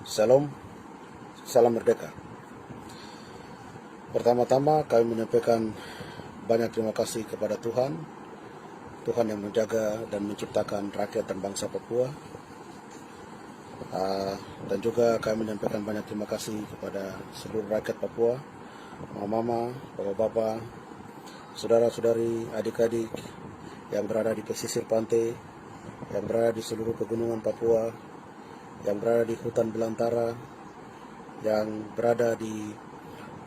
Salam, salam merdeka. Pertama-tama kami menyampaikan banyak terima kasih kepada Tuhan yang menjaga dan menciptakan rakyat dan bangsa Papua. Dan juga kami menyampaikan banyak terima kasih kepada seluruh rakyat Papua, mama-mama, bapak-bapak, saudara-saudari, adik-adik yang berada di pesisir pantai, yang berada di seluruh pegunungan Papua, yang berada di hutan belantara, yang berada di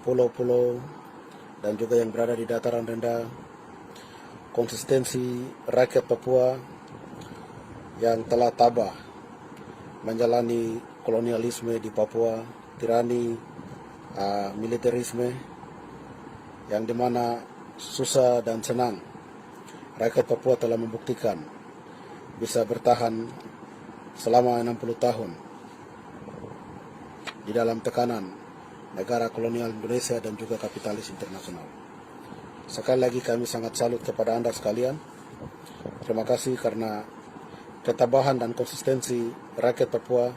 pulau-pulau, dan juga yang berada di dataran rendah. Konsistensi rakyat Papua yang telah tabah menjalani kolonialisme di Papua, tirani, militerisme, yang dimana susah dan senang rakyat Papua telah membuktikan bisa bertahan selama 60 tahun di dalam tekanan negara kolonial Indonesia dan juga kapitalis internasional. Sekali lagi kami sangat salut kepada Anda sekalian. Terima kasih karena ketabahan dan konsistensi rakyat Papua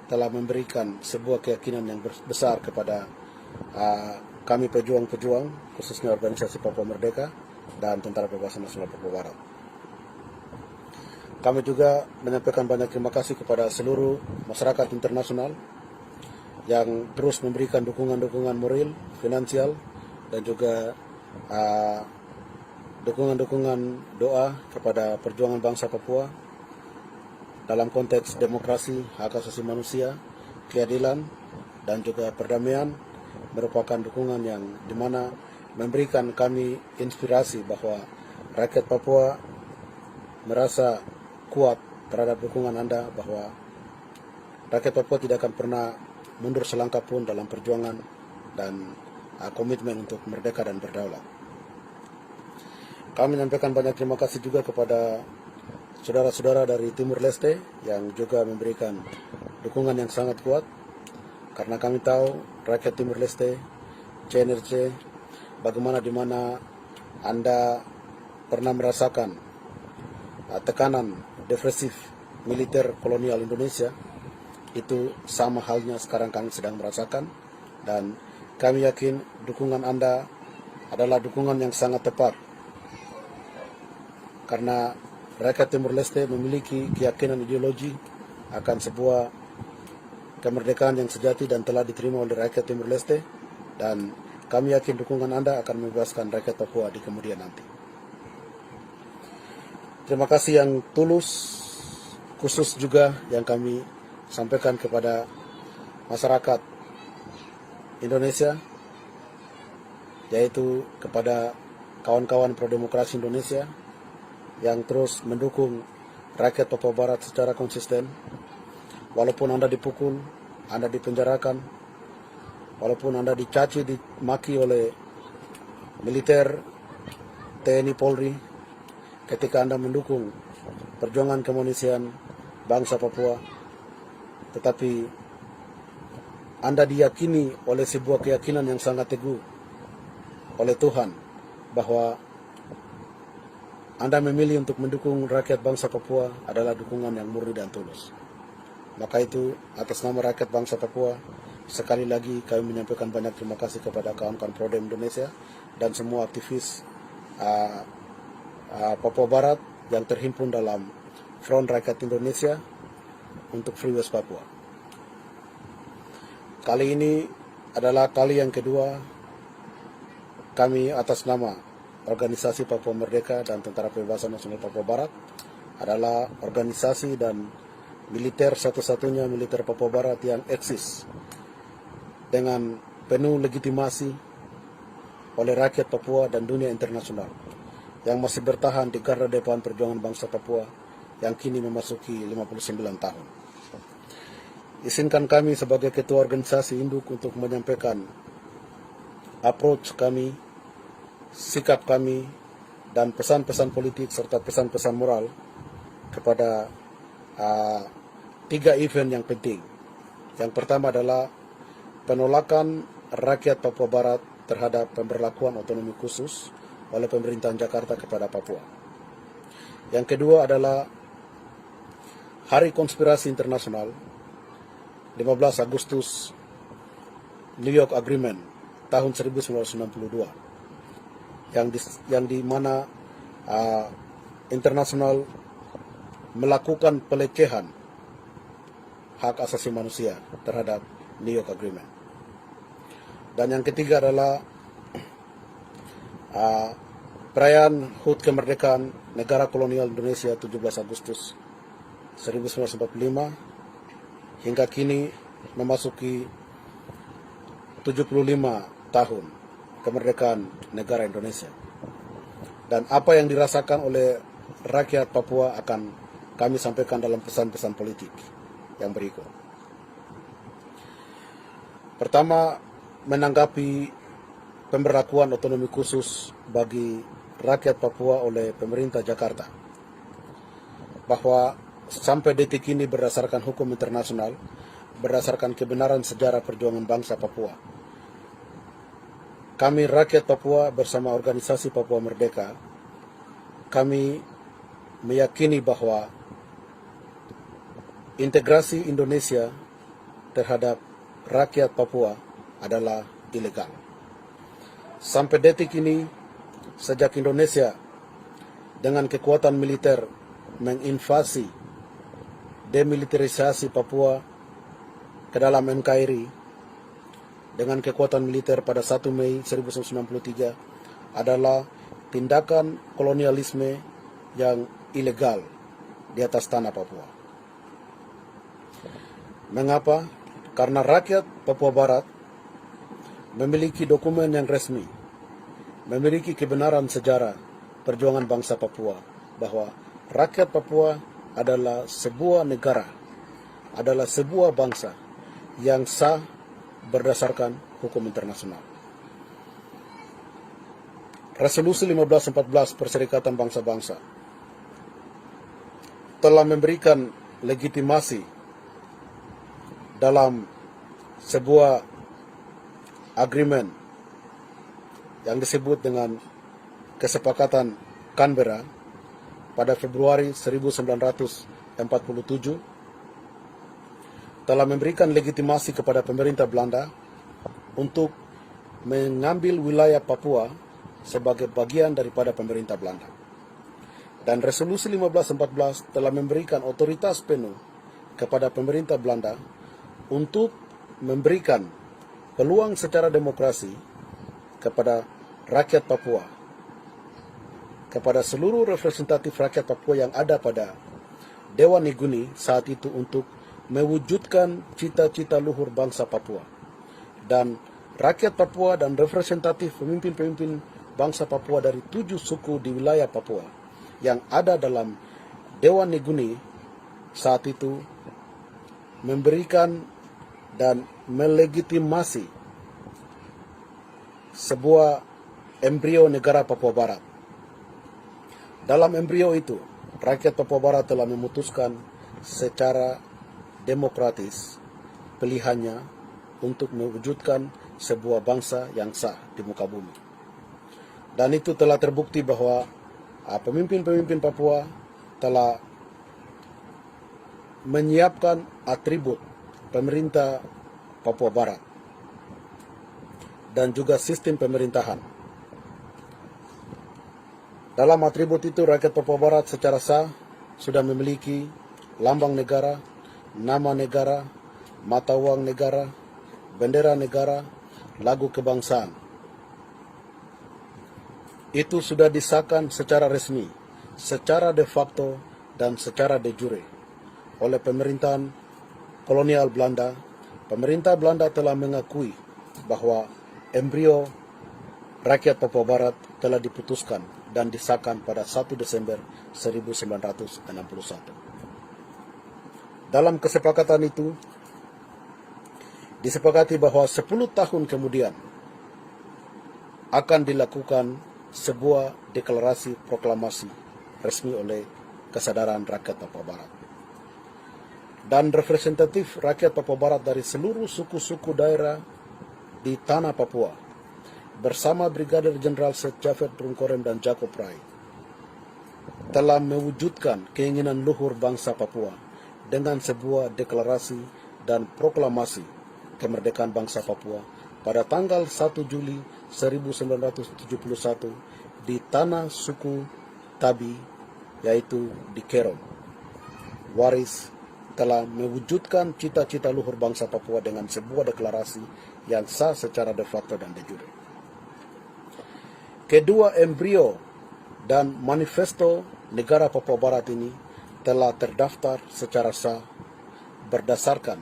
telah memberikan sebuah keyakinan yang besar kepada kami pejuang-pejuang, khususnya organisasi Papua Merdeka dan Tentara Pembebasan Nasional Papua Barat. Kami juga menyampaikan banyak terima kasih kepada seluruh masyarakat internasional yang terus memberikan dukungan-dukungan moral, finansial, dan juga dukungan-dukungan doa kepada perjuangan bangsa Papua dalam konteks demokrasi, hak asasi manusia, keadilan, dan juga perdamaian, merupakan dukungan yang dimana memberikan kami inspirasi bahwa rakyat Papua merasa kuat terhadap dukungan Anda, bahwa rakyat Papua tidak akan pernah mundur selangkah pun dalam perjuangan dan komitmen untuk merdeka dan berdaulat. Kami menyampaikan banyak terima kasih juga kepada saudara-saudara dari Timur Leste yang juga memberikan dukungan yang sangat kuat, karena kami tahu rakyat Timur Leste, CNRC, bagaimana dimana Anda pernah merasakan tekanan depresif militer kolonial Indonesia. Itu sama halnya sekarang kami sedang merasakan, dan kami yakin dukungan Anda adalah dukungan yang sangat tepat, karena rakyat Timur Leste memiliki keyakinan ideologi akan sebuah kemerdekaan yang sejati dan telah diterima oleh rakyat Timur Leste, dan kami yakin dukungan Anda akan membebaskan rakyat Papua di kemudian nanti. Terima kasih yang tulus, khusus juga yang kami sampaikan kepada masyarakat Indonesia, yaitu kepada kawan-kawan pro-demokrasi Indonesia yang terus mendukung rakyat Papua Barat secara konsisten. Walaupun Anda dipukul, Anda dipenjarakan, walaupun Anda dicaci, dimaki oleh militer, TNI, Polri, ketika Anda mendukung perjuangan kemanusiaan bangsa Papua, tetapi Anda diyakini oleh sebuah keyakinan yang sangat teguh oleh Tuhan bahwa Anda memilih untuk mendukung rakyat bangsa Papua adalah dukungan yang murni dan tulus. Maka itu, atas nama rakyat bangsa Papua, sekali lagi kami menyampaikan banyak terima kasih kepada kawan-kawan Prodem Indonesia dan semua aktivis Papua Barat yang terhimpun dalam Front Rakyat Indonesia untuk Free West Papua. Kali ini adalah kali yang kedua kami atas nama Organisasi Papua Merdeka dan Tentara Pembebasan Nasional Papua Barat, adalah organisasi dan militer satu-satunya militer Papua Barat yang eksis dengan penuh legitimasi oleh rakyat Papua dan dunia internasional, yang masih bertahan di garda depan perjuangan bangsa Papua yang kini memasuki 59 tahun. Izinkan kami sebagai ketua organisasi induk untuk menyampaikan approach kami, sikap kami, dan pesan-pesan politik serta pesan-pesan moral kepada 3 event yang penting. Yang pertama adalah penolakan rakyat Papua Barat terhadap pemberlakuan otonomi khusus oleh pemerintahan Jakarta kepada Papua. Yang kedua adalah Hari Konspirasi Internasional 15 Agustus New York Agreement tahun 1992 yang di mana internasional melakukan pelecehan hak asasi manusia terhadap New York Agreement. Dan yang ketiga adalah perayaan HUT kemerdekaan negara kolonial Indonesia 17 Agustus 1945 hingga kini memasuki 75 tahun kemerdekaan negara Indonesia. Dan apa yang dirasakan oleh rakyat Papua akan kami sampaikan dalam pesan-pesan politik yang berikut. Pertama, menanggapi pemberlakuan otonomi khusus bagi rakyat Papua oleh pemerintah Jakarta, bahwa sampai detik ini berdasarkan hukum internasional, berdasarkan kebenaran sejarah perjuangan bangsa Papua, kami rakyat Papua bersama organisasi Papua Merdeka, kami meyakini bahwa integrasi Indonesia terhadap rakyat Papua adalah ilegal. Sampai detik ini, sejak Indonesia dengan kekuatan militer menginvasi, demilitarisasi Papua ke dalam NKRI dengan kekuatan militer pada 1 Mei 1993 adalah tindakan kolonialisme yang ilegal di atas tanah Papua. Mengapa? Karena rakyat Papua Barat memiliki dokumen yang resmi, memiliki kebenaran sejarah perjuangan bangsa Papua, bahwa rakyat Papua adalah sebuah negara, adalah sebuah bangsa yang sah berdasarkan hukum internasional. Resolusi 1514 Perserikatan Bangsa-Bangsa telah memberikan legitimasi dalam sebuah agreement yang disebut dengan Kesepakatan Canberra pada Februari 1947, telah memberikan legitimasi kepada pemerintah Belanda untuk mengambil wilayah Papua sebagai bagian daripada pemerintah Belanda. Dan Resolusi 1514 telah memberikan otoritas penuh kepada pemerintah Belanda untuk memberikan peluang secara demokrasi kepada rakyat Papua, kepada seluruh representatif rakyat Papua yang ada pada Dewan Niguni saat itu untuk mewujudkan cita-cita luhur bangsa Papua. Dan rakyat Papua dan representatif pemimpin-pemimpin bangsa Papua dari 7 suku di wilayah Papua yang ada dalam Dewan Niguni saat itu memberikan dan melegitimasi sebuah embrio negara Papua Barat. Dalam embrio itu, rakyat Papua Barat telah memutuskan secara demokratis pilihannya untuk mewujudkan sebuah bangsa yang sah di muka bumi. Dan itu telah terbukti bahwa pemimpin-pemimpin Papua telah menyiapkan atribut pemerintah Papua Barat dan juga sistem pemerintahan. Dalam atribut itu, rakyat Papua Barat secara sah sudah memiliki lambang negara, nama negara, mata uang negara, bendera negara, lagu kebangsaan. Itu sudah disahkan secara resmi, secara de facto, dan secara de jure oleh pemerintahan kolonial Belanda. Pemerintah Belanda telah mengakui bahwa embrio rakyat Papua Barat telah diputuskan dan disahkan pada 1 Desember 1961. Dalam kesepakatan itu, disepakati bahwa 10 tahun kemudian akan dilakukan sebuah deklarasi proklamasi resmi oleh kesadaran rakyat Papua Barat. Dan representatif rakyat Papua Barat dari seluruh suku-suku daerah di tanah Papua bersama Brigadir Jenderal Seth Japhet Brungkorem dan Jacob Rai telah mewujudkan keinginan luhur bangsa Papua dengan sebuah deklarasi dan proklamasi kemerdekaan bangsa Papua pada tanggal 1 Juli 1971 di tanah suku Tabi, yaitu di Kerom. Waris telah mewujudkan cita-cita luhur bangsa Papua dengan sebuah deklarasi yang sah secara de facto dan de jure. Kedua embrio dan manifesto negara Papua Barat ini telah terdaftar secara sah berdasarkan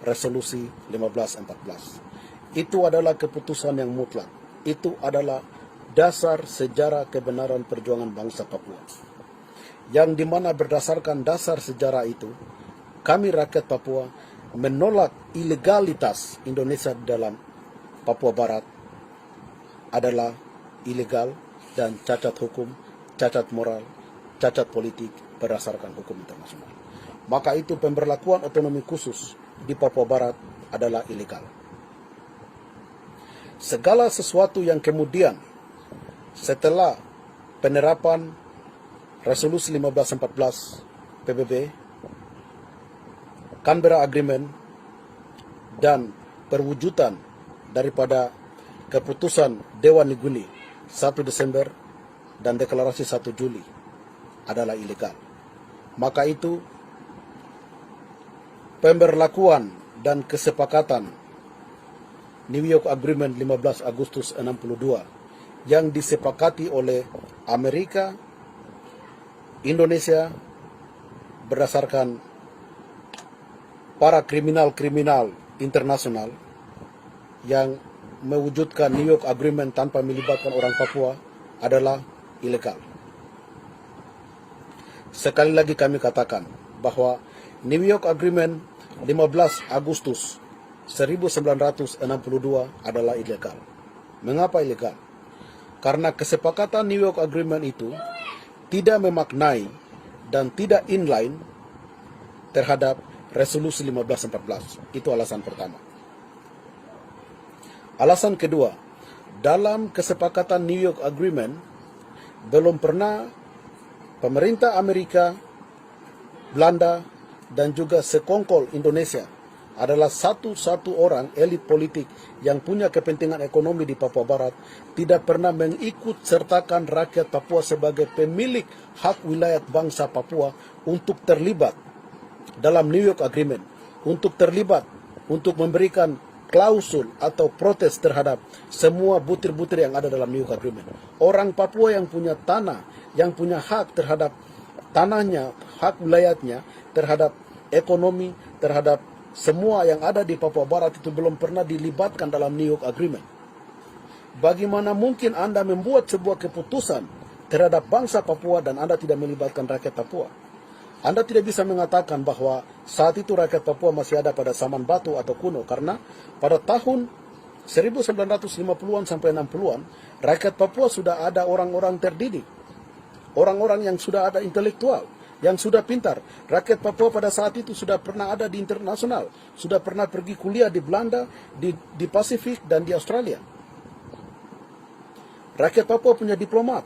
resolusi 1514. Itu adalah keputusan yang mutlak. Itu adalah dasar sejarah kebenaran perjuangan bangsa Papua. Yang dimana berdasarkan dasar sejarah itu, kami rakyat Papua menolak ilegalitas Indonesia di dalam Papua Barat adalah ilegal dan cacat hukum, cacat moral, cacat politik berdasarkan hukum internasional. Maka itu pemberlakuan otonomi khusus di Papua Barat adalah ilegal. Segala sesuatu yang kemudian setelah penerapan resolusi 1514 PBB, Canberra Agreement, dan perwujudan daripada keputusan Dewan Niguni 1 Desember dan deklarasi 1 Juli adalah ilegal. Maka itu pemberlakuan dan kesepakatan New York Agreement 15 Agustus 62 yang disepakati oleh Amerika, Indonesia berdasarkan para kriminal-kriminal internasional yang mewujudkan New York Agreement tanpa melibatkan orang Papua adalah ilegal. Sekali lagi kami katakan bahwa New York Agreement 15 Agustus 1962 adalah ilegal. Mengapa ilegal? Karena kesepakatan New York Agreement itu tidak memaknai dan tidak inline terhadap resolusi 1514. Itu alasan pertama. Alasan kedua, dalam kesepakatan New York Agreement belum pernah pemerintah Amerika, Belanda, dan juga sekongkol Indonesia adalah satu-satu orang elit politik yang punya kepentingan ekonomi di Papua Barat tidak pernah mengikut sertakan rakyat Papua sebagai pemilik hak wilayah bangsa Papua untuk terlibat dalam New York Agreement, untuk terlibat, untuk memberikan klausul atau protes terhadap semua butir-butir yang ada dalam New York Agreement. Orang Papua yang punya tanah, yang punya hak terhadap tanahnya, hak wilayahnya, terhadap ekonomi, terhadap semua yang ada di Papua Barat itu belum pernah dilibatkan dalam New York Agreement. Bagaimana mungkin Anda membuat sebuah keputusan terhadap bangsa Papua dan Anda tidak melibatkan rakyat Papua? Anda tidak bisa mengatakan bahwa saat itu rakyat Papua masih ada pada zaman batu atau kuno, karena pada tahun 1950-an sampai 60-an, rakyat Papua sudah ada orang-orang terdidik, orang-orang yang sudah ada intelektual, yang sudah pintar. Rakyat Papua pada saat itu sudah pernah ada di internasional, sudah pernah pergi kuliah di Belanda, di Pasifik, dan di Australia. Rakyat Papua punya diplomat,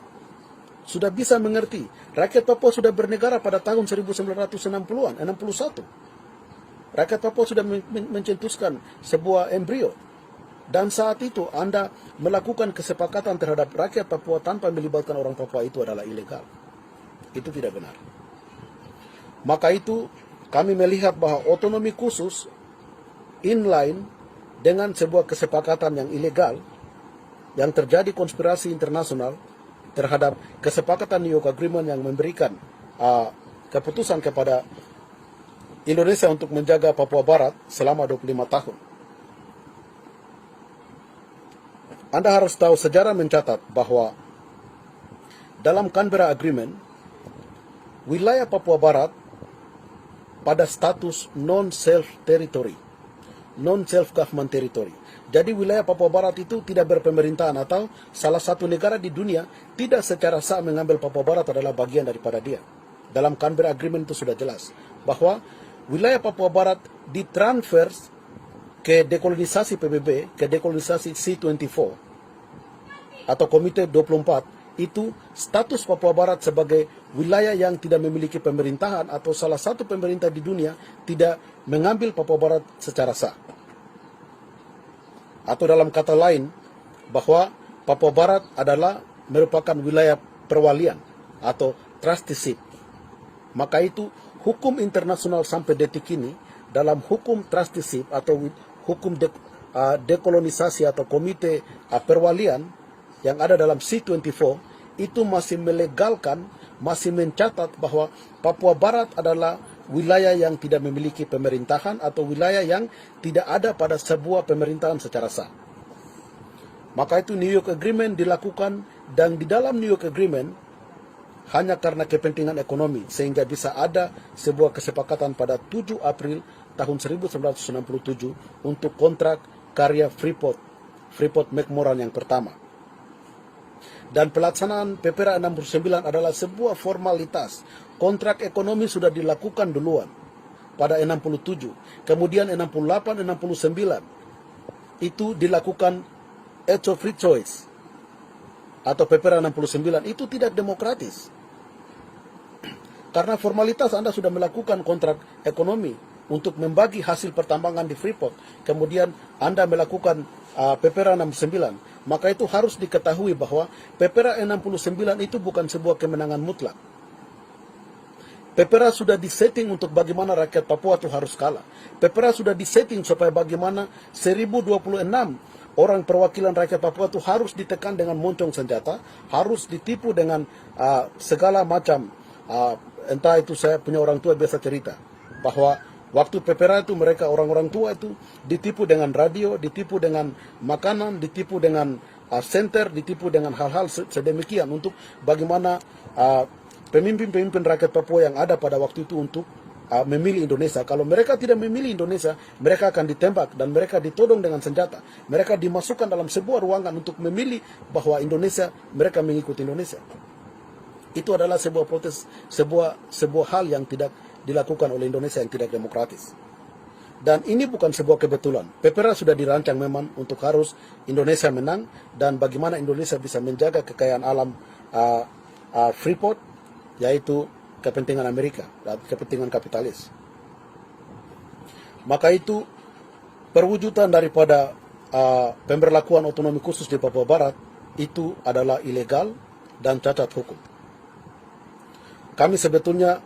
sudah bisa mengerti. Rakyat Papua sudah bernegara pada tahun 1960-an, 61. Rakyat Papua sudah mencetuskan sebuah embrio. Dan saat itu Anda melakukan kesepakatan terhadap rakyat Papua tanpa melibatkan orang Papua, itu adalah ilegal. Itu tidak benar. Maka itu kami melihat bahwa otonomi khusus inline dengan sebuah kesepakatan yang ilegal, yang terjadi konspirasi internasional terhadap kesepakatan New York Agreement yang memberikan keputusan kepada Indonesia untuk menjaga Papua Barat selama 25 tahun. Anda harus tahu, sejarah mencatat bahwa dalam Canberra Agreement, wilayah Papua Barat pada status non-self territory, non-self-government territory. Jadi wilayah Papua Barat itu tidak berpemerintahan, atau salah satu negara di dunia tidak secara sah mengambil Papua Barat adalah bagian daripada dia. Dalam Canberra Agreement itu sudah jelas bahwa wilayah Papua Barat ditransfer ke dekolonisasi PBB, ke dekolonisasi C24 atau Komite 24 itu status Papua Barat sebagai wilayah yang tidak memiliki pemerintahan atau salah satu pemerintah di dunia tidak mengambil Papua Barat secara sah. Atau dalam kata lain, bahwa Papua Barat adalah merupakan wilayah perwalian atau trusteeship. Maka itu hukum internasional sampai detik ini dalam hukum trusteeship atau hukum dekolonisasi atau komite perwalian yang ada dalam C24 itu masih melegalkan, masih mencatat bahwa Papua Barat adalah wilayah yang tidak memiliki pemerintahan atau wilayah yang tidak ada pada sebuah pemerintahan secara sah. Maka itu New York Agreement dilakukan, dan di dalam New York Agreement hanya karena kepentingan ekonomi sehingga bisa ada sebuah kesepakatan pada 7 April tahun 1967 untuk kontrak karya Freeport McMoran yang pertama. Dan pelaksanaan PPRA 69 adalah sebuah formalitas. Kontrak ekonomi sudah dilakukan duluan pada 67. Kemudian 68, 69 itu dilakukan Act of Free Choice atau PPRA 69. Itu tidak demokratis. Karena formalitas Anda sudah melakukan kontrak ekonomi untuk membagi hasil pertambangan di Freeport. Kemudian Anda melakukan PPRA 69. Maka itu harus diketahui bahwa PPRA 69 itu bukan sebuah kemenangan mutlak. PPRA sudah disetting untuk bagaimana rakyat Papua itu harus kalah. PPRA sudah disetting supaya bagaimana 1026 orang perwakilan rakyat Papua itu harus ditekan dengan moncong senjata, harus ditipu dengan segala macam, entah itu saya punya orang tua biasa cerita, bahwa waktu PPRA itu mereka orang-orang tua itu ditipu dengan radio, ditipu dengan makanan, ditipu dengan senter, ditipu dengan hal-hal sedemikian untuk bagaimana pemimpin-pemimpin rakyat Papua yang ada pada waktu itu untuk memilih Indonesia. Kalau mereka tidak memilih Indonesia, mereka akan ditembak dan mereka ditodong dengan senjata. Mereka dimasukkan dalam sebuah ruangan untuk memilih bahwa Indonesia, mereka mengikuti Indonesia. Itu adalah sebuah protes, sebuah hal yang tidak dilakukan oleh Indonesia yang tidak demokratis. Dan ini bukan sebuah kebetulan. PPRA sudah dirancang memang untuk harus Indonesia menang dan bagaimana Indonesia bisa menjaga kekayaan alam Freeport, yaitu kepentingan Amerika dan kepentingan kapitalis. Maka itu perwujudan daripada pemberlakuan otonomi khusus di Papua Barat itu adalah ilegal dan cacat hukum. Kami sebetulnya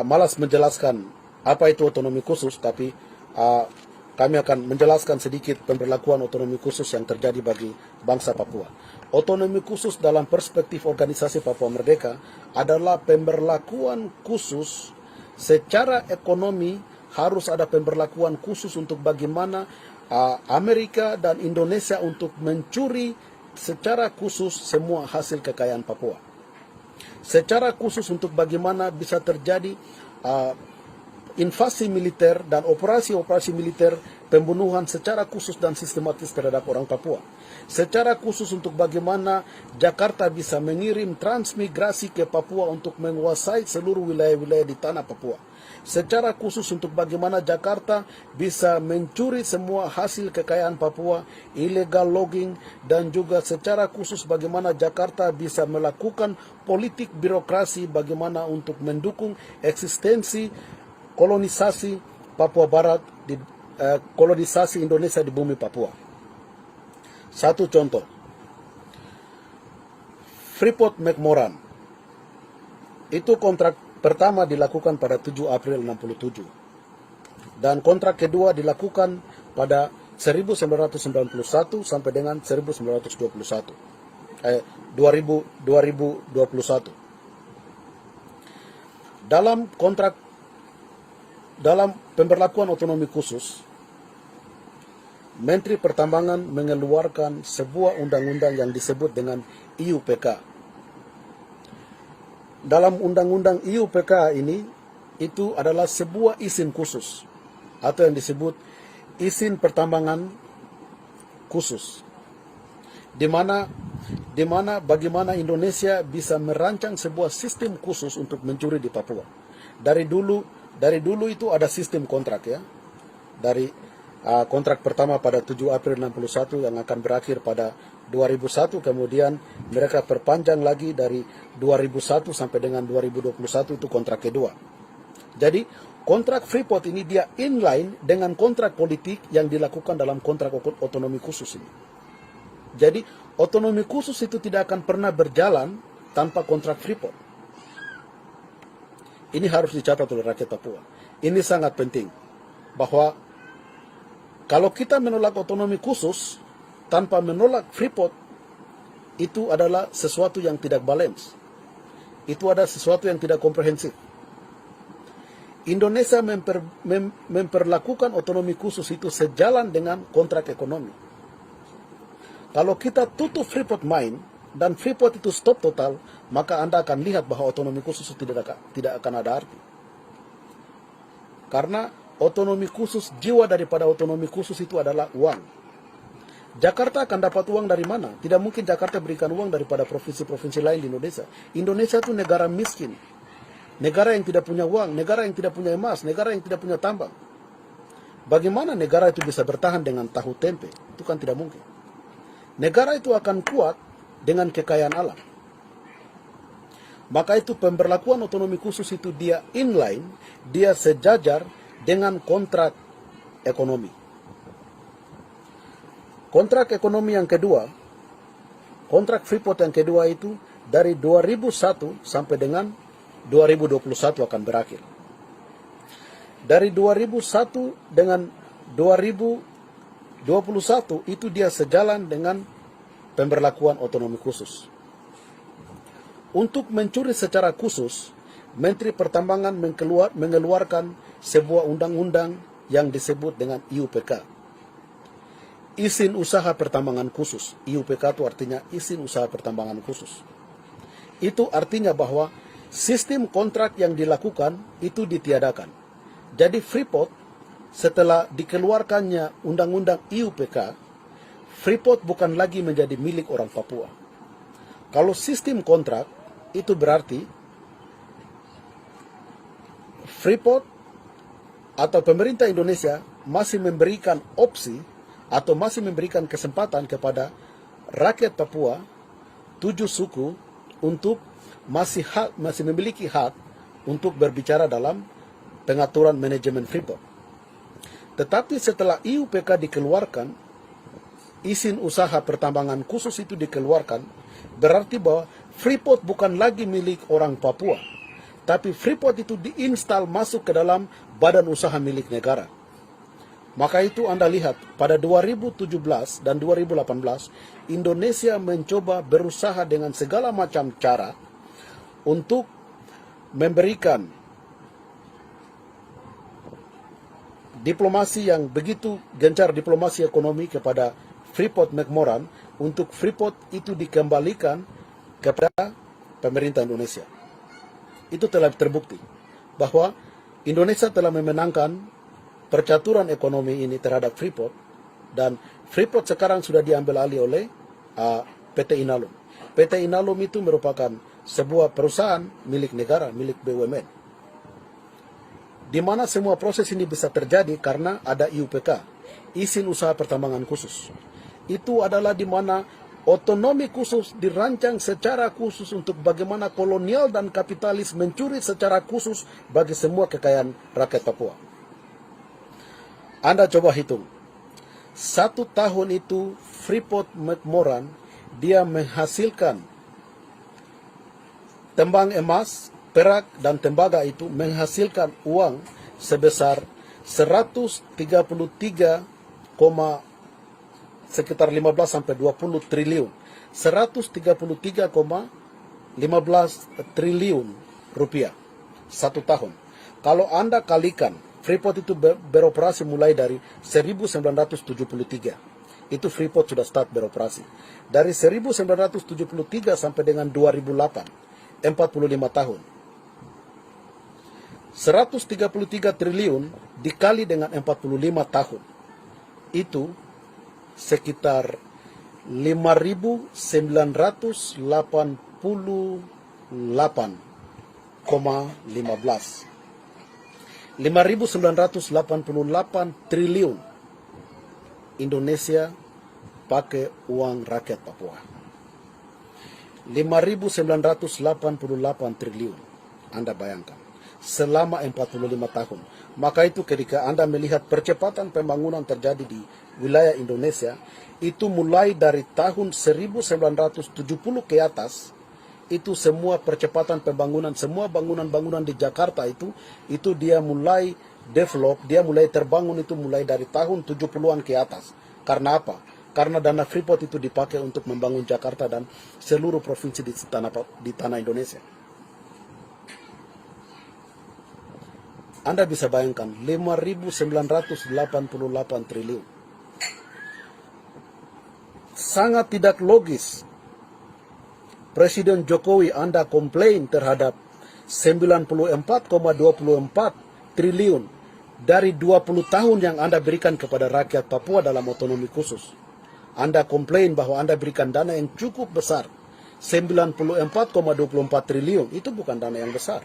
malas menjelaskan apa itu otonomi khusus, tapi kami akan menjelaskan sedikit pemberlakuan otonomi khusus yang terjadi bagi bangsa Papua. Otonomi khusus dalam perspektif organisasi Papua Merdeka adalah pemberlakuan khusus secara ekonomi, harus ada pemberlakuan khusus untuk bagaimana Amerika dan Indonesia untuk mencuri secara khusus semua hasil kekayaan Papua. Secara khusus untuk bagaimana bisa terjadi invasi militer dan operasi-operasi militer pembunuhan secara khusus dan sistematis terhadap orang Papua. Secara khusus untuk bagaimana Jakarta bisa mengirim transmigrasi ke Papua untuk menguasai seluruh wilayah-wilayah di tanah Papua. Secara khusus untuk bagaimana Jakarta bisa mencuri semua hasil kekayaan Papua, illegal logging, dan juga secara khusus bagaimana Jakarta bisa melakukan politik birokrasi bagaimana untuk mendukung eksistensi kolonisasi Papua Barat, kolonisasi Indonesia di bumi Papua. Satu contoh, Freeport McMoran, itu kontrak pertama dilakukan pada 7 April 67. Dan kontrak kedua dilakukan pada 1991 sampai dengan 1921. 2021. Dalam pemberlakuan otonomi khusus, Menteri Pertambangan mengeluarkan sebuah undang-undang yang disebut dengan IUPK. Dalam undang-undang IUPK ini, itu adalah sebuah izin khusus atau yang disebut izin pertambangan khusus, di mana bagaimana Indonesia bisa merancang sebuah sistem khusus untuk mencuri di Papua. Dari dulu itu ada sistem kontrak, ya. Dari kontrak pertama pada 7 April 61 yang akan berakhir pada 2001, kemudian mereka perpanjang lagi dari 2001 sampai dengan 2021, itu kontrak kedua. Jadi kontrak Freeport ini dia inline dengan kontrak politik yang dilakukan dalam kontrak otonomi khusus ini. Jadi otonomi khusus itu tidak akan pernah berjalan tanpa kontrak Freeport. Ini harus dicatat oleh rakyat Papua. Ini sangat penting, bahwa kalau kita menolak otonomi khusus tanpa menolak Freeport, itu adalah sesuatu yang tidak balance. Itu adalah sesuatu yang tidak komprehensif. Indonesia memperlakukan otonomi khusus itu sejalan dengan kontrak ekonomi. Kalau kita tutup Freeport Mine dan Freeport itu stop total, maka Anda akan lihat bahwa otonomi khusus tidak akan ada arti. Karena otonomi khusus, jiwa daripada otonomi khusus itu adalah uang. Jakarta akan dapat uang dari mana? Tidak mungkin Jakarta berikan uang daripada provinsi-provinsi lain di Indonesia. Indonesia itu negara miskin. Negara yang tidak punya uang, negara yang tidak punya emas, negara yang tidak punya tambang. Bagaimana negara itu bisa bertahan dengan tahu tempe? Itu kan tidak mungkin. Negara itu akan kuat dengan kekayaan alam. Maka itu pemberlakuan otonomi khusus itu dia inline, dia sejajar dengan kontrak ekonomi. Kontrak ekonomi yang kedua, kontrak Freeport yang kedua itu dari 2001 sampai dengan 2021 akan berakhir. Dari 2001 dengan 2021 itu dia sejalan dengan pemberlakuan otonomi khusus. Untuk mencuri secara khusus, Menteri Pertambangan mengeluarkan sebuah undang-undang yang disebut dengan IUPK. Izin Usaha Pertambangan Khusus. IUPK itu artinya Izin Usaha Pertambangan Khusus. Itu artinya bahwa sistem kontrak yang dilakukan itu ditiadakan. Jadi Freeport setelah dikeluarkannya undang-undang IUPK, Freeport bukan lagi menjadi milik orang Papua. Kalau sistem kontrak, itu berarti Freeport atau pemerintah Indonesia masih memberikan opsi atau masih memberikan kesempatan kepada rakyat Papua 7 suku untuk masih memiliki hak untuk berbicara dalam pengaturan manajemen Freeport. Tetapi setelah IUPK dikeluarkan, izin usaha pertambangan khusus itu dikeluarkan, berarti bahwa Freeport bukan lagi milik orang Papua, tapi Freeport itu diinstal masuk ke dalam badan usaha milik negara. Maka itu Anda lihat, pada 2017 dan 2018, Indonesia mencoba berusaha dengan segala macam cara untuk memberikan diplomasi yang begitu gencar, diplomasi ekonomi kepada Freeport McMoran, untuk Freeport itu dikembalikan kepada pemerintah Indonesia. Itu telah terbukti bahwa Indonesia telah memenangkan percaturan ekonomi ini terhadap Freeport, dan Freeport sekarang sudah diambil alih oleh PT Inalum. PT Inalum itu merupakan sebuah perusahaan milik negara, milik BUMN. Di mana semua proses ini bisa terjadi karena ada IUPK, Izin Usaha Pertambangan Khusus. Itu adalah di mana otonomi khusus dirancang secara khusus untuk bagaimana kolonial dan kapitalis mencuri secara khusus bagi semua kekayaan rakyat Papua. Anda coba hitung, 1 tahun itu Freeport McMoran dia menghasilkan tambang emas, perak, dan tembaga itu menghasilkan uang sebesar 133, sekitar 15 sampai 20 triliun. 133,15 triliun rupiah 1 tahun. Kalau Anda kalikan, Freeport itu beroperasi mulai dari 1973. Itu Freeport sudah start beroperasi. Dari 1973 sampai dengan 2008, 45 tahun. 133 triliun dikali dengan 45 tahun. Itu sekitar 5.988,15. 5.988 triliun Indonesia pakai uang rakyat Papua. 5.988 triliun. Anda bayangkan. Selama 45 tahun. Maka itu ketika Anda melihat percepatan pembangunan terjadi di wilayah Indonesia, itu mulai dari tahun 1970 ke atas, itu semua percepatan pembangunan, semua bangunan-bangunan di Jakarta itu dia mulai develop, dia mulai terbangun itu mulai dari tahun 70-an ke atas. Karena apa? Karena dana Freeport itu dipakai untuk membangun Jakarta dan seluruh provinsi di tanah Indonesia. Anda bisa bayangkan 5.988 triliun. Sangat tidak logis. Presiden Jokowi Anda komplain terhadap 94,24 triliun dari 20 tahun yang Anda berikan kepada rakyat Papua dalam otonomi khusus. Anda komplain bahwa Anda berikan dana yang cukup besar. 94,24 triliun itu bukan dana yang besar.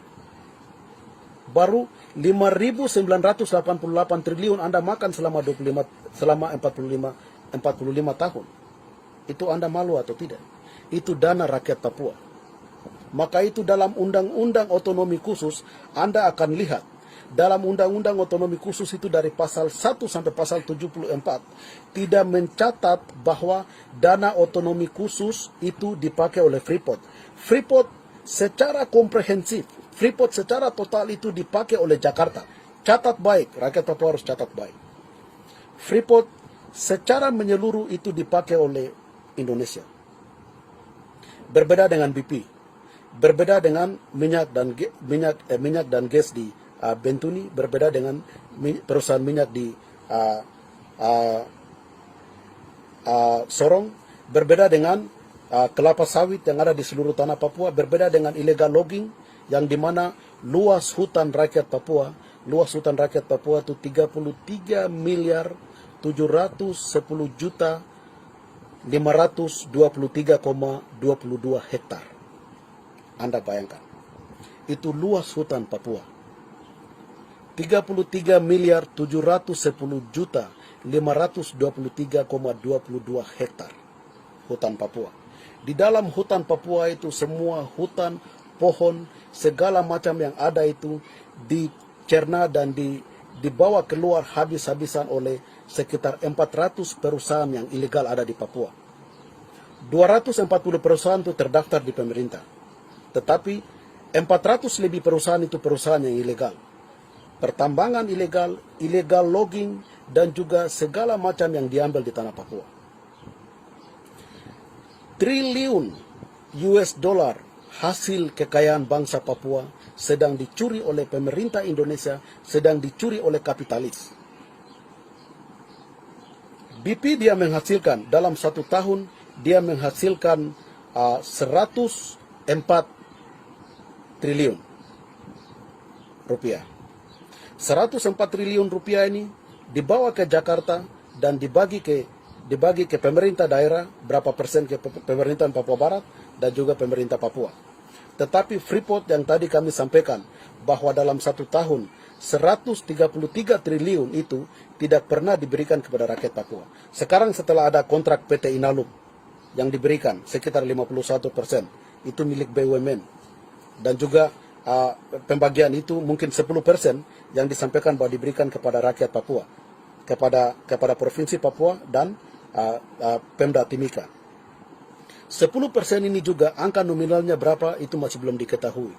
Baru 5.988 triliun Anda makan selama 45 tahun. Itu Anda malu atau tidak? Itu dana rakyat Papua. Maka itu dalam undang-undang otonomi khusus Anda akan lihat. Dalam undang-undang otonomi khusus itu dari pasal 1 sampai pasal 74 tidak mencatat bahwa dana otonomi khusus itu dipakai oleh Freeport. Freeport secara komprehensif, Freeport secara total itu dipakai oleh Jakarta. Catat baik, rakyat Papua harus catat baik. Freeport secara menyeluruh itu dipakai oleh Indonesia. Berbeda dengan BP, berbeda dengan minyak dan gas di Bentuni, berbeda dengan perusahaan minyak di Sorong, berbeda dengan kelapa sawit yang ada di seluruh tanah Papua, berbeda dengan illegal logging yang dimana luas hutan rakyat Papua itu 33 miliar 710 juta 523,22 hektar. Anda bayangkan, itu luas hutan Papua. 33 miliar 710 juta 523,22 hektar hutan Papua. Di dalam hutan Papua itu semua hutan, pohon, segala macam yang ada itu dicerna dan dibawa keluar habis-habisan oleh sekitar 400 perusahaan yang ilegal ada di Papua. 240 perusahaan itu terdaftar di pemerintah. Tetapi 400 lebih perusahaan itu perusahaan yang ilegal. Pertambangan ilegal, illegal logging, dan juga segala macam yang diambil di tanah Papua. Triliun US dollar hasil kekayaan bangsa Papua sedang dicuri oleh pemerintah Indonesia, sedang dicuri oleh kapitalis. BP dia menghasilkan dalam 1 tahun, dia menghasilkan 104 triliun rupiah. 104 triliun rupiah ini dibawa ke Jakarta dan dibagi ke pemerintah daerah, berapa persen ke pemerintahan Papua Barat dan juga pemerintah Papua. Tetapi Freeport yang tadi kami sampaikan bahwa dalam 1 tahun 133 triliun itu tidak pernah diberikan kepada rakyat Papua. Sekarang setelah ada kontrak PT Inalum yang diberikan sekitar 51%, itu milik BUMN. Dan juga pembagian itu mungkin 10% yang disampaikan bahwa diberikan kepada rakyat Papua, kepada Provinsi Papua dan Pemda Timika. 10% ini juga angka nominalnya berapa itu masih belum diketahui.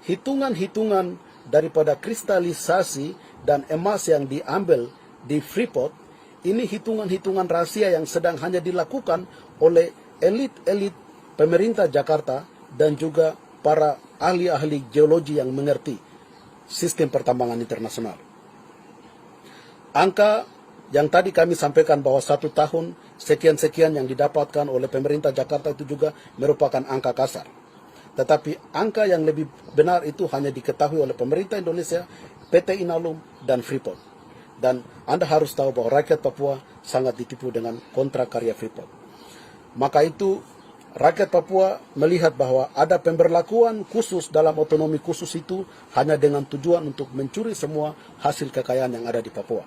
Hitungan-hitungan daripada kristalisasi dan emas yang diambil di Freeport, ini hitungan-hitungan rahasia yang sedang hanya dilakukan oleh elit-elit pemerintah Jakarta dan juga para ahli-ahli geologi yang mengerti sistem pertambangan internasional. Angka yang tadi kami sampaikan bahwa 1 tahun sekian-sekian yang didapatkan oleh pemerintah Jakarta itu juga merupakan angka kasar. Tetapi angka yang lebih benar itu hanya diketahui oleh pemerintah Indonesia, PT Inalum, dan Freeport. Dan Anda harus tahu bahwa rakyat Papua sangat ditipu dengan kontrak karya Freeport. Maka itu rakyat Papua melihat bahwa ada pemberlakuan khusus dalam otonomi khusus itu hanya dengan tujuan untuk mencuri semua hasil kekayaan yang ada di Papua.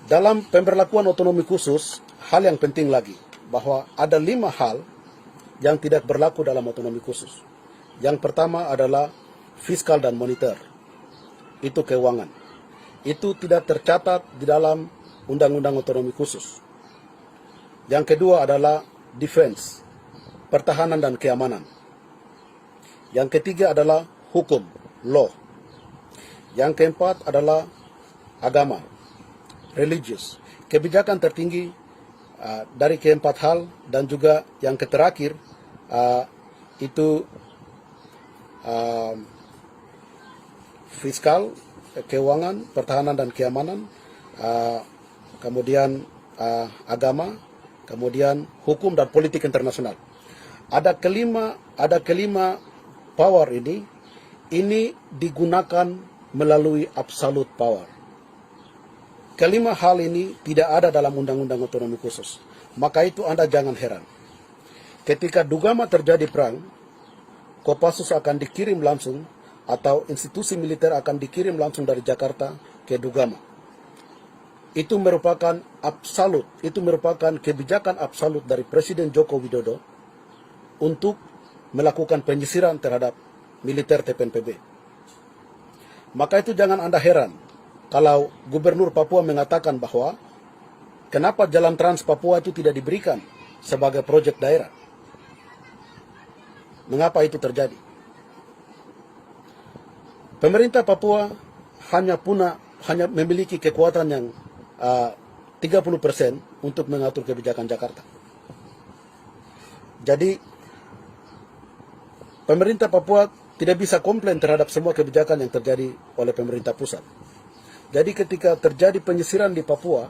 Dalam pemberlakuan otonomi khusus, hal yang penting lagi, bahwa ada 5 hal yang tidak berlaku dalam otonomi khusus. Yang pertama adalah fiskal dan moneter. Itu keuangan. Itu tidak tercatat di dalam undang-undang otonomi khusus. Yang kedua adalah defense, pertahanan dan keamanan. Yang ketiga adalah hukum, law. Yang keempat adalah agama, religious. Kebijakan tertinggi dari keempat hal, dan juga yang terakhir itu fiskal, keuangan, pertahanan dan keamanan, kemudian agama, kemudian hukum dan politik internasional. Ada kelima power ini digunakan melalui absolute power. Kelima hal ini tidak ada dalam undang-undang otonomi khusus. Maka itu Anda jangan heran. Ketika Dugama terjadi perang, Kopassus akan dikirim langsung, atau institusi militer akan dikirim langsung dari Jakarta ke Dugama. Itu merupakan kebijakan absolut dari Presiden Joko Widodo untuk melakukan penyisiran terhadap militer TPNPB. Maka itu jangan Anda heran kalau Gubernur Papua mengatakan bahwa kenapa jalan Trans Papua itu tidak diberikan sebagai proyek daerah. Mengapa itu terjadi? Pemerintah Papua hanya memiliki kekuatan yang 30% untuk mengatur kebijakan Jakarta. Jadi pemerintah Papua tidak bisa komplain terhadap semua kebijakan yang terjadi oleh pemerintah pusat. Jadi ketika terjadi penyisiran di Papua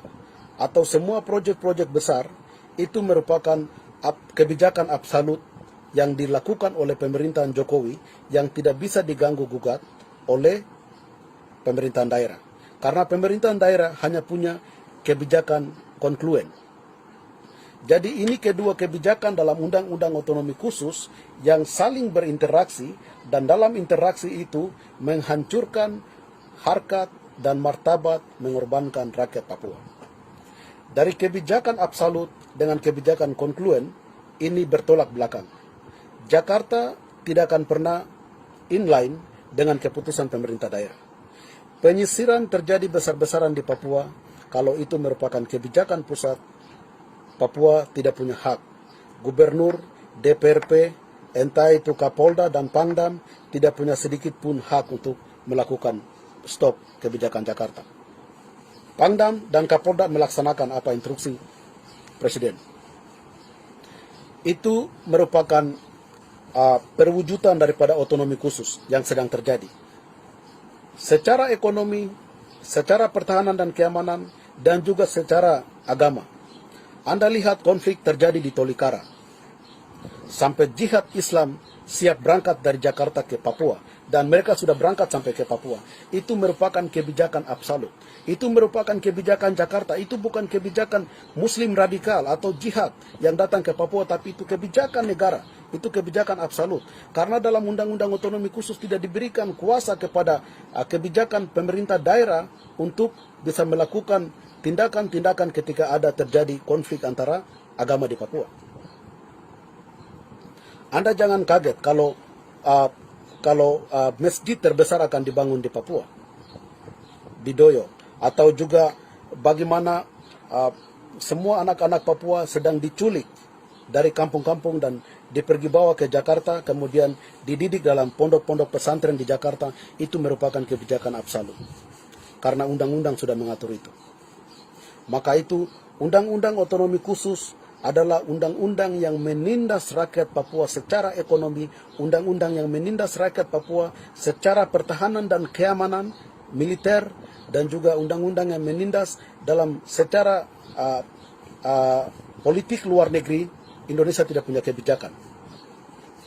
atau semua proyek-proyek besar, itu merupakan kebijakan absolut yang dilakukan oleh pemerintahan Jokowi yang tidak bisa diganggu-gugat oleh pemerintahan daerah. Karena pemerintahan daerah hanya punya kebijakan konkluen. Jadi ini kedua kebijakan dalam undang-undang otonomi khusus yang saling berinteraksi, dan dalam interaksi itu menghancurkan harkat dan martabat, mengorbankan rakyat Papua. Dari kebijakan absolut dengan kebijakan konkluen, ini bertolak belakang. Jakarta tidak akan pernah inline dengan keputusan pemerintah daerah. Penyisiran terjadi besar-besaran di Papua, kalau itu merupakan kebijakan pusat, Papua tidak punya hak. Gubernur, DPRP, entah itu Kapolda dan Pangdam, tidak punya sedikit pun hak untuk melakukan stop kebijakan Jakarta. Pangdam dan Kapolda melaksanakan apa instruksi Presiden. Itu merupakan perwujudan daripada otonomi khusus yang sedang terjadi. Secara ekonomi, secara pertahanan dan keamanan, dan juga secara agama. Anda lihat konflik terjadi di Tolikara. Sampai jihad Islam siap berangkat dari Jakarta ke Papua. Dan mereka sudah berangkat sampai ke Papua. Itu merupakan kebijakan absolut. Itu merupakan kebijakan Jakarta. Itu bukan kebijakan Muslim radikal atau jihad yang datang ke Papua, tapi itu kebijakan negara. Itu kebijakan absolut. Karena dalam undang-undang otonomi khusus tidak diberikan kuasa kepada kebijakan pemerintah daerah untuk bisa melakukan tindakan-tindakan ketika ada terjadi konflik antara agama di Papua. Anda jangan kaget kalau masjid terbesar akan dibangun di Papua, di Doyo, atau juga bagaimana semua anak-anak Papua sedang diculik dari kampung-kampung dan dipergi bawa ke Jakarta, kemudian dididik dalam pondok-pondok pesantren di Jakarta. Itu merupakan kebijakan absolut, karena undang-undang sudah mengatur itu. Maka itu undang-undang otonomi khusus adalah undang-undang yang menindas rakyat Papua secara ekonomi, undang-undang yang menindas rakyat Papua secara pertahanan dan keamanan, militer, dan juga undang-undang yang menindas dalam secara politik luar negeri. Indonesia tidak punya kebijakan.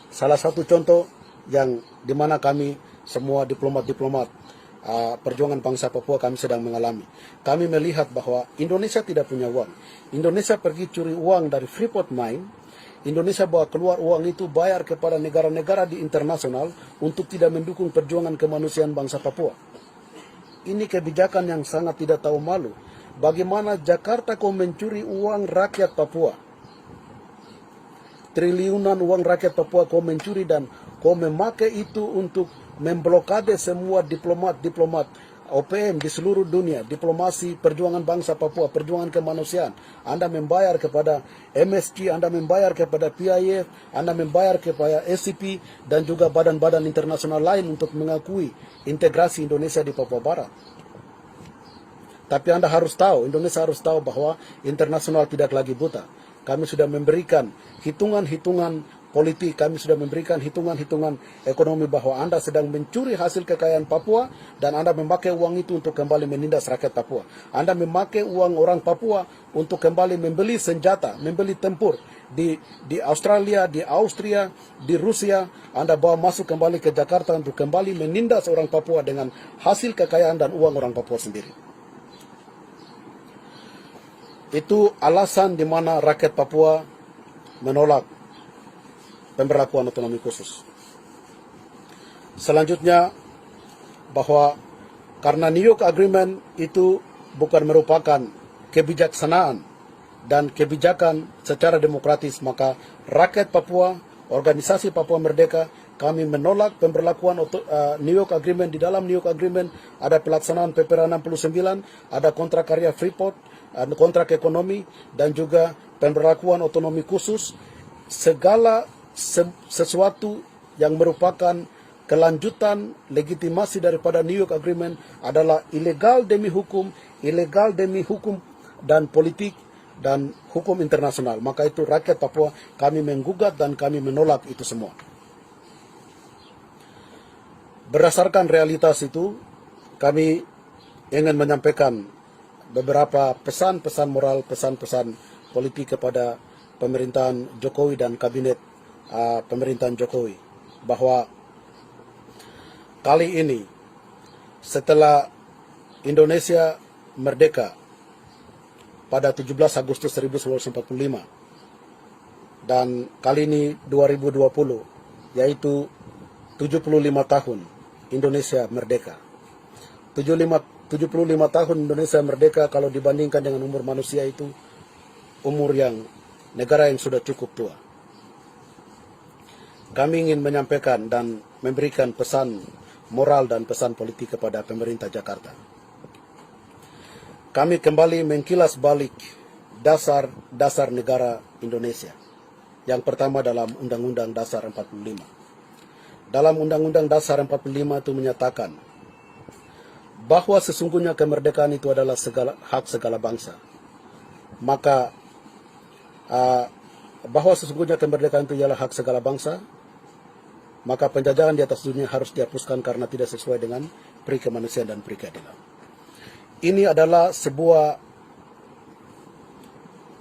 Salah satu contoh yang dimana kami semua diplomat-diplomat perjuangan bangsa Papua kami sedang mengalami. Kami melihat bahwa Indonesia tidak punya uang. Indonesia pergi curi uang dari Freeport Mine. Indonesia bawa keluar uang itu bayar kepada negara-negara di internasional untuk tidak mendukung perjuangan kemanusiaan bangsa Papua. Ini kebijakan yang sangat tidak tahu malu. bagaimana Jakarta kau mencuri uang rakyat Papua. Triliunan uang rakyat Papua kau mencuri dan kau memakai itu untuk memblokade semua diplomat OPM di seluruh dunia, diplomasi perjuangan bangsa Papua, perjuangan kemanusiaan. Anda membayar kepada MSG, Anda membayar kepada PIF, Anda membayar kepada SCP, dan juga badan-badan internasional lain untuk mengakui integrasi Indonesia di Papua Barat. Tapi Anda harus tahu, Indonesia harus tahu bahwa internasional tidak lagi buta. Kami sudah memberikan hitungan-hitungan politik, kami sudah memberikan hitungan-hitungan ekonomi bahwa Anda sedang mencuri hasil kekayaan Papua dan Anda memakai uang itu untuk kembali menindas rakyat Papua. Anda memakai uang orang Papua untuk kembali membeli senjata, membeli tempur di Australia, di Austria, di Rusia. Anda bawa masuk kembali ke Jakarta untuk kembali menindas orang Papua dengan hasil kekayaan dan uang orang Papua sendiri. Itu alasan di mana rakyat Papua menolak pemberlakuan otonomi khusus. Selanjutnya, bahwa karena New York Agreement itu bukan merupakan kebijaksanaan dan kebijakan secara demokratis, maka rakyat Papua, organisasi Papua Merdeka, kami menolak pemberlakuan New York Agreement. Di dalam New York Agreement ada pelaksanaan PPR 69, ada kontrak karya Freeport, ada kontrak ekonomi, dan juga pemberlakuan otonomi khusus. Segala sesuatu yang merupakan kelanjutan legitimasi daripada New York Agreement adalah ilegal demi hukum dan politik dan hukum internasional. Maka itu rakyat Papua, kami menggugat dan kami menolak itu semua. Berdasarkan realitas itu, kami ingin menyampaikan beberapa pesan-pesan moral, pesan-pesan politik kepada pemerintahan Jokowi dan kabinet pemerintahan Jokowi, bahwa kali ini setelah Indonesia merdeka pada 17 Agustus 1945 dan kali ini 2020, yaitu 75 tahun Indonesia merdeka. 75 tahun Indonesia merdeka kalau dibandingkan dengan umur manusia itu umur yang negara yang sudah cukup tua. Kami ingin menyampaikan dan memberikan pesan moral dan pesan politik kepada pemerintah Jakarta. Kami kembali mengkilas balik dasar negara Indonesia. Yang pertama dalam Undang-Undang Dasar 45. Dalam Undang-Undang Dasar 45 itu menyatakan bahwa sesungguhnya kemerdekaan itu adalah hak segala bangsa. Maka bahwa sesungguhnya kemerdekaan itu adalah hak segala bangsa, maka penjajahan di atas dunia harus dihapuskan karena tidak sesuai dengan peri kemanusiaan dan peri keadilan. Ini adalah sebuah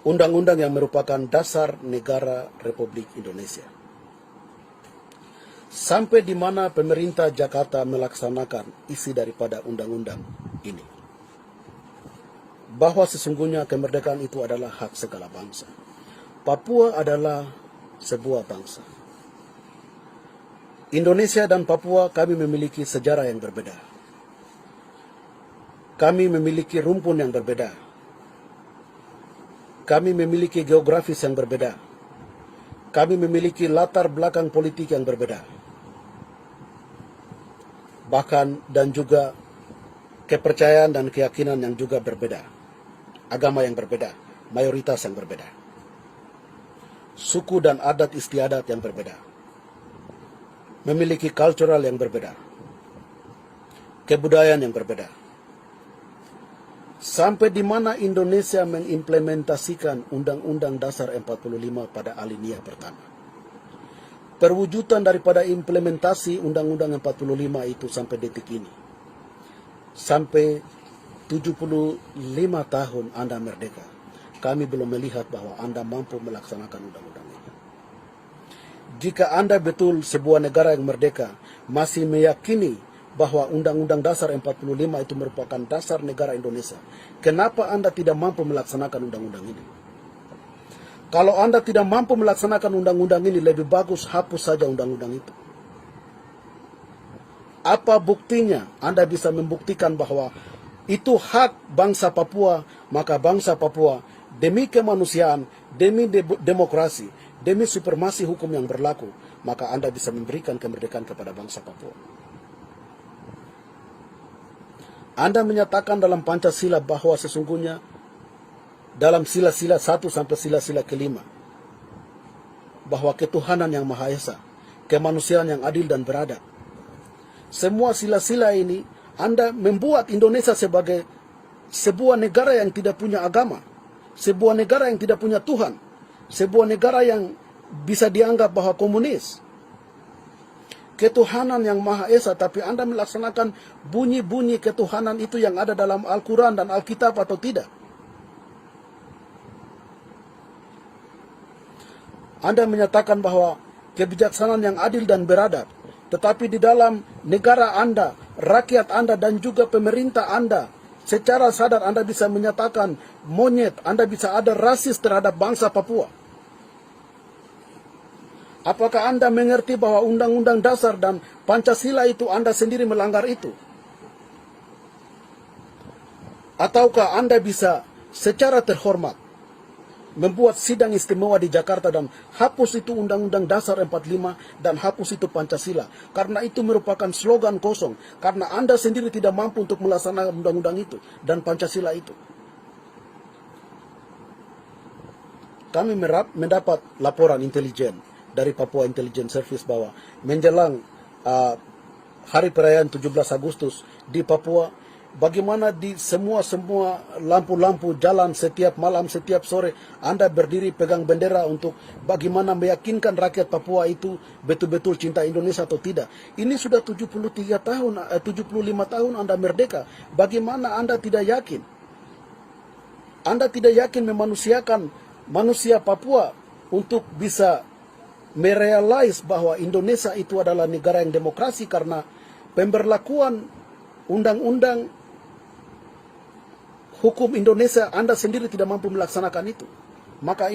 undang-undang yang merupakan dasar negara Republik Indonesia. Sampai di mana pemerintah Jakarta melaksanakan isi daripada undang-undang ini. Bahwa sesungguhnya kemerdekaan itu adalah hak segala bangsa. Papua adalah sebuah bangsa. Indonesia dan Papua kami memiliki sejarah yang berbeda. Kami memiliki rumpun yang berbeda. Kami memiliki geografis yang berbeda. Kami memiliki latar belakang politik yang berbeda. Bahkan dan juga kepercayaan dan keyakinan yang juga berbeda. Agama yang berbeda, mayoritas yang berbeda. Suku dan adat istiadat yang berbeda. Memiliki cultural yang berbeda, kebudayaan yang berbeda. Sampai di mana Indonesia mengimplementasikan Undang-Undang Dasar 45 pada alinea pertama. Perwujudan daripada implementasi Undang-Undang 45 itu sampai detik ini. Sampai 75 tahun Anda merdeka, kami belum melihat bahwa Anda mampu melaksanakan undang-undang ini. Jika Anda betul sebuah negara yang merdeka, masih meyakini bahwa Undang-Undang Dasar 45 itu merupakan dasar negara Indonesia, kenapa Anda tidak mampu melaksanakan undang-undang ini? Kalau Anda tidak mampu melaksanakan undang-undang ini, lebih bagus hapus saja undang-undang itu. Apa buktinya Anda bisa membuktikan bahwa itu hak bangsa Papua maka bangsa Papua demi kemanusiaan, demi demokrasi, demi supremasi hukum yang berlaku, maka Anda bisa memberikan kemerdekaan kepada bangsa Papua. Anda menyatakan dalam Pancasila bahwa sesungguhnya dalam sila-sila 1 sampai sila-sila kelima bahwa ketuhanan yang Maha Esa, kemanusiaan yang adil dan beradab. Semua sila-sila ini Anda membuat Indonesia sebagai sebuah negara yang tidak punya agama, sebuah negara yang tidak punya Tuhan, sebuah negara yang bisa dianggap bahwa komunis. Ketuhanan yang Maha Esa, tapi Anda melaksanakan bunyi-bunyi ketuhanan itu yang ada dalam Al-Quran dan Alkitab atau tidak? Anda menyatakan bahwa kebijaksanaan yang adil dan beradab, tetapi di dalam negara Anda, rakyat Anda dan juga pemerintah Anda, secara sadar Anda bisa menyatakan monyet, Anda bisa ada rasis terhadap bangsa Papua. Apakah Anda mengerti bahwa Undang-Undang Dasar dan Pancasila itu Anda sendiri melanggar itu? Ataukah Anda bisa secara terhormat membuat sidang istimewa di Jakarta dan hapus itu Undang-Undang Dasar 45 dan hapus itu Pancasila? Karena itu merupakan slogan kosong. Karena Anda sendiri tidak mampu untuk melaksanakan undang-undang itu dan Pancasila itu. Kami mendapat laporan intelijen dari Papua Intelligence Service bahwa menjelang hari perayaan 17 Agustus di Papua, bagaimana di semua lampu-lampu jalan setiap malam, setiap sore, Anda berdiri pegang bendera untuk bagaimana meyakinkan rakyat Papua itu betul-betul cinta Indonesia atau tidak. Ini sudah 75 tahun Anda merdeka. Bagaimana Anda tidak yakin? Anda tidak yakin memanusiakan manusia Papua untuk bisa merealize bahwa Indonesia itu adalah negara yang demokrasi karena pemberlakuan undang-undang hukum Indonesia Anda sendiri tidak mampu melaksanakan itu. Maka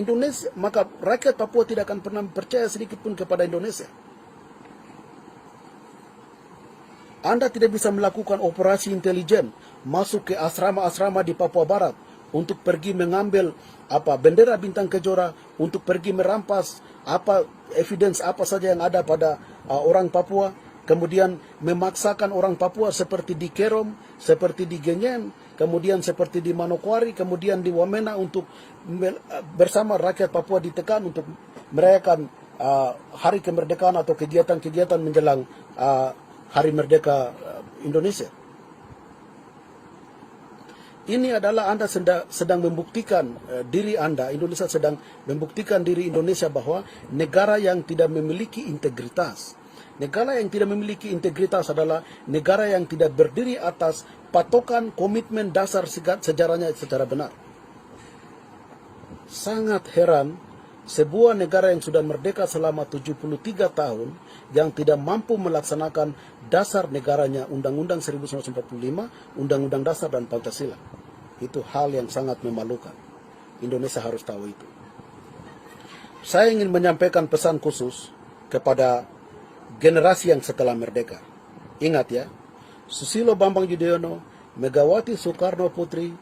rakyat Papua tidak akan pernah percaya sedikit pun kepada Indonesia. Anda tidak bisa melakukan operasi intelijen masuk ke asrama-asrama di Papua Barat untuk pergi mengambil bendera bintang kejora, untuk pergi merampas evidence apa saja yang ada pada orang Papua, kemudian memaksakan orang Papua seperti di Kerom, seperti di Genyen, kemudian seperti di Manokwari, kemudian di Wamena untuk bersama rakyat Papua ditekan untuk merayakan hari kemerdekaan atau kegiatan-kegiatan menjelang hari merdeka Indonesia. Ini adalah Anda sedang membuktikan diri Anda, Indonesia sedang membuktikan diri Indonesia bahwa negara yang tidak memiliki integritas. Negara yang tidak memiliki integritas adalah negara yang tidak berdiri atas patokan komitmen dasar sejarahnya secara benar. Sangat heran, sebuah negara yang sudah merdeka selama 73 tahun yang tidak mampu melaksanakan dasar negaranya, Undang-Undang 1945, Undang-Undang Dasar dan Pancasila. Itu hal yang sangat memalukan. Indonesia harus tahu itu. Saya ingin menyampaikan pesan khusus kepada generasi yang setelah merdeka. Ingat ya, Susilo Bambang Yudhoyono, Megawati Soekarno Putri,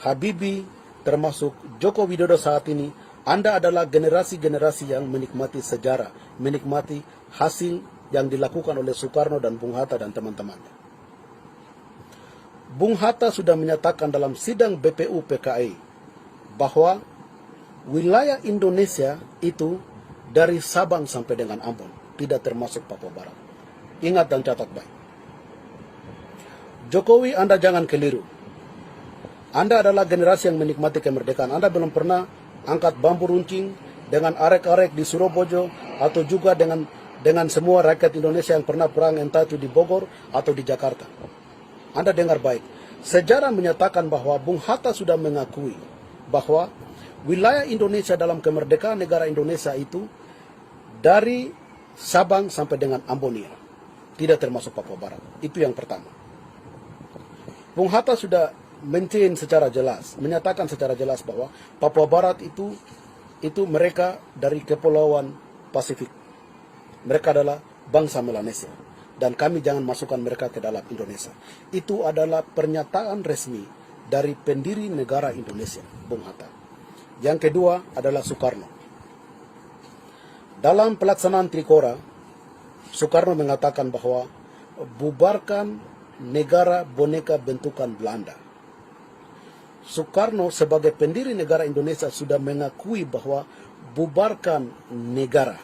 Habibie, termasuk Joko Widodo saat ini, Anda adalah generasi-generasi yang menikmati sejarah, menikmati hasil yang dilakukan oleh Soekarno dan Bung Hatta dan teman-temannya. Bung Hatta sudah menyatakan dalam sidang BPU PKI bahwa wilayah Indonesia itu dari Sabang sampai dengan Ambon, tidak termasuk Papua Barat. Ingat dan catat baik. Jokowi, Anda jangan keliru. Anda adalah generasi yang menikmati kemerdekaan. Anda belum pernah angkat bambu runcing dengan arek-arek di Surabaya atau juga dengan semua rakyat Indonesia yang pernah perang entah itu di Bogor atau di Jakarta. Anda dengar baik. Sejarah menyatakan bahwa Bung Hatta sudah mengakui bahwa wilayah Indonesia dalam kemerdekaan negara Indonesia itu dari Sabang sampai dengan Ambonia, tidak termasuk Papua Barat. Itu yang pertama. Bung Hatta sudah secara jelas, menyatakan secara jelas bahwa Papua Barat itu mereka dari Kepulauan Pasifik. Mereka adalah bangsa Melanesia. Dan kami jangan masukkan mereka ke dalam Indonesia. Itu adalah pernyataan resmi dari pendiri negara Indonesia, Bung Hatta. Yang kedua adalah Soekarno. Dalam pelaksanaan Trikora, Soekarno mengatakan bahwa bubarkan negara boneka bentukan Belanda. Soekarno sebagai pendiri negara Indonesia sudah mengakui bahwa bubarkan negara.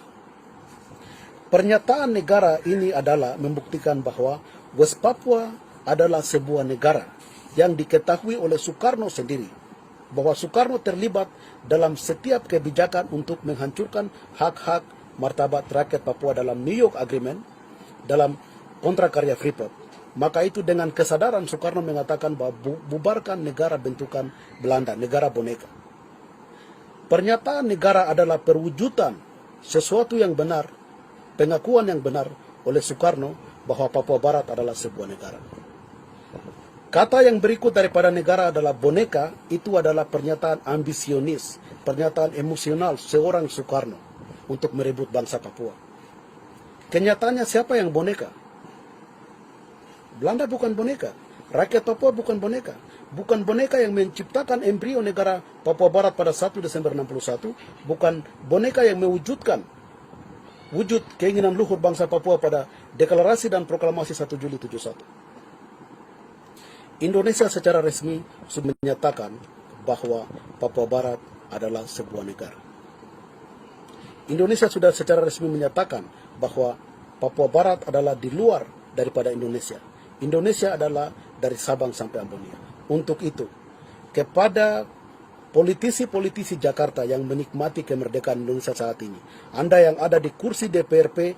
Pernyataan negara ini adalah membuktikan bahwa West Papua adalah sebuah negara yang diketahui oleh Soekarno sendiri, bahwa Soekarno terlibat dalam setiap kebijakan untuk menghancurkan hak-hak martabat rakyat Papua dalam New York Agreement, dalam kontrak karya Freeport. Maka itu dengan kesadaran Soekarno mengatakan bahwa bubarkan negara bentukan Belanda, negara boneka. Pernyataan negara adalah perwujudan sesuatu yang benar, pengakuan yang benar oleh Soekarno bahwa Papua Barat adalah sebuah negara. Kata yang berikut daripada negara adalah boneka, itu adalah pernyataan ambisionis, pernyataan emosional seorang Soekarno untuk merebut bangsa Papua. Kenyataannya siapa yang boneka? Belanda bukan boneka, rakyat Papua bukan boneka. Bukan boneka yang menciptakan embrio negara Papua Barat pada 1 Desember 61, bukan boneka yang mewujudkan wujud keinginan luhur bangsa Papua pada deklarasi dan proklamasi 1 Juli 71. Indonesia secara resmi sudah menyatakan bahwa Papua Barat adalah sebuah negara. Indonesia sudah secara resmi menyatakan bahwa Papua Barat adalah di luar daripada Indonesia. Indonesia adalah dari Sabang sampai Ambonia. Untuk itu, kepada politisi-politisi Jakarta yang menikmati kemerdekaan Indonesia saat ini, Anda yang ada di kursi DPRP,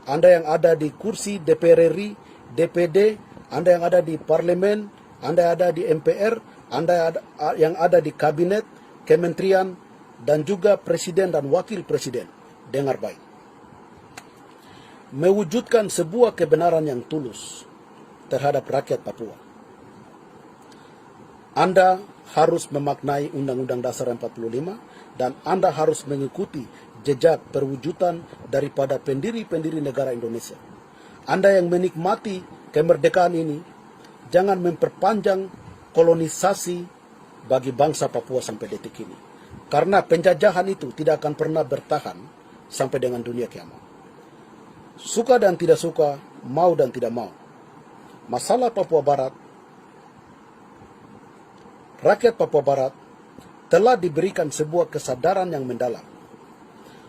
Anda yang ada di kursi DPR RI, DPD, Anda yang ada di parlemen, Anda yang ada di MPR, Anda yang ada di kabinet, kementerian, dan juga presiden dan wakil presiden. Dengar baik. Mewujudkan sebuah kebenaran yang tulus terhadap rakyat Papua, Anda harus memaknai Undang-Undang Dasar 45 dan Anda harus mengikuti jejak perwujudan daripada pendiri-pendiri negara Indonesia. Anda yang menikmati kemerdekaan ini, jangan memperpanjang kolonisasi bagi bangsa Papua sampai detik ini. Karena penjajahan itu tidak akan pernah bertahan sampai dengan dunia kiamat. Suka dan tidak suka, mau dan tidak mau, masalah Papua Barat, rakyat Papua Barat telah diberikan sebuah kesadaran yang mendalam.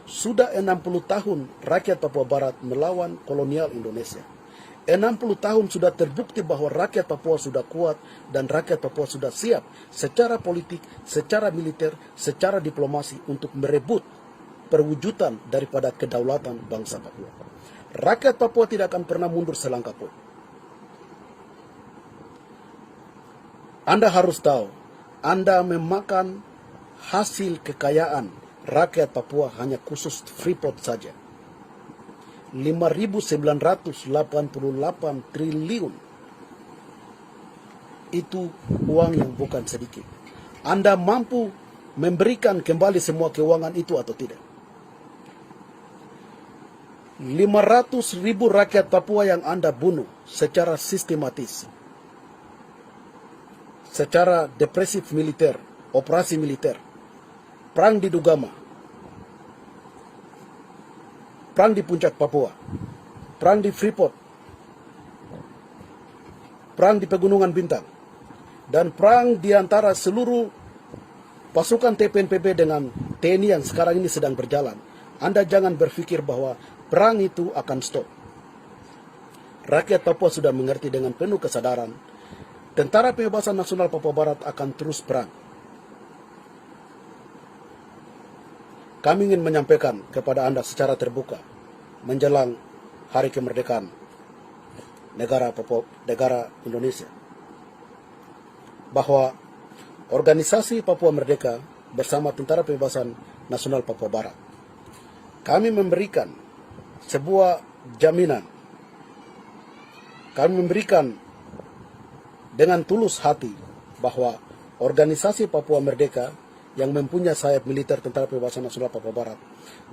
Sudah 60 tahun rakyat Papua Barat melawan kolonial Indonesia. 60 tahun sudah terbukti bahwa rakyat Papua sudah kuat dan rakyat Papua sudah siap secara politik, secara militer, secara diplomasi untuk merebut perwujudan daripada kedaulatan bangsa Papua. Rakyat Papua tidak akan pernah mundur selangkah pun. Anda harus tahu, Anda memakan hasil kekayaan rakyat Papua hanya khusus Freeport saja. 5.988 triliun. Itu uang yang bukan sedikit. Anda mampu memberikan kembali semua keuangan itu atau tidak? 500.000 rakyat Papua yang Anda bunuh secara sistematis, secara depresif militer, operasi militer, perang di Dugama, perang di Puncak Papua, perang di Freeport, perang di Pegunungan Bintang, dan perang di antara seluruh pasukan TPNPB dengan TNI yang sekarang ini sedang berjalan. Anda jangan berpikir bahwa perang itu akan stop. Rakyat Papua sudah mengerti dengan penuh kesadaran, Tentara Pembebasan Nasional Papua Barat akan terus perang. Kami ingin menyampaikan kepada Anda secara terbuka menjelang hari kemerdekaan negara Indonesia bahwa organisasi Papua Merdeka bersama Tentara Pembebasan Nasional Papua Barat, kami memberikan sebuah jaminan, kami memberikan dengan tulus hati bahwa organisasi Papua Merdeka yang mempunyai sayap militer Tentara Pembebasan Nasional Papua Barat,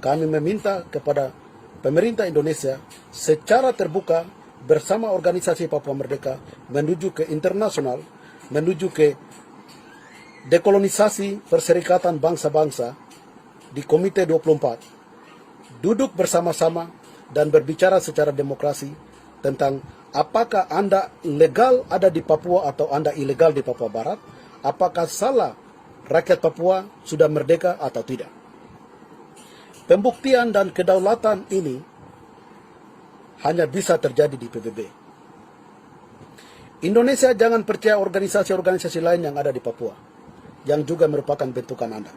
kami meminta kepada pemerintah Indonesia secara terbuka bersama organisasi Papua Merdeka menuju ke internasional, menuju ke dekolonisasi Perserikatan Bangsa-Bangsa di Komite 24, duduk bersama-sama dan berbicara secara demokrasi tentang apakah Anda legal ada di Papua atau Anda ilegal di Papua Barat, apakah salah rakyat Papua sudah merdeka atau tidak. Pembuktian dan kedaulatan ini hanya bisa terjadi di PBB. Indonesia jangan percaya organisasi-organisasi lain yang ada di Papua, yang juga merupakan bentukan Anda.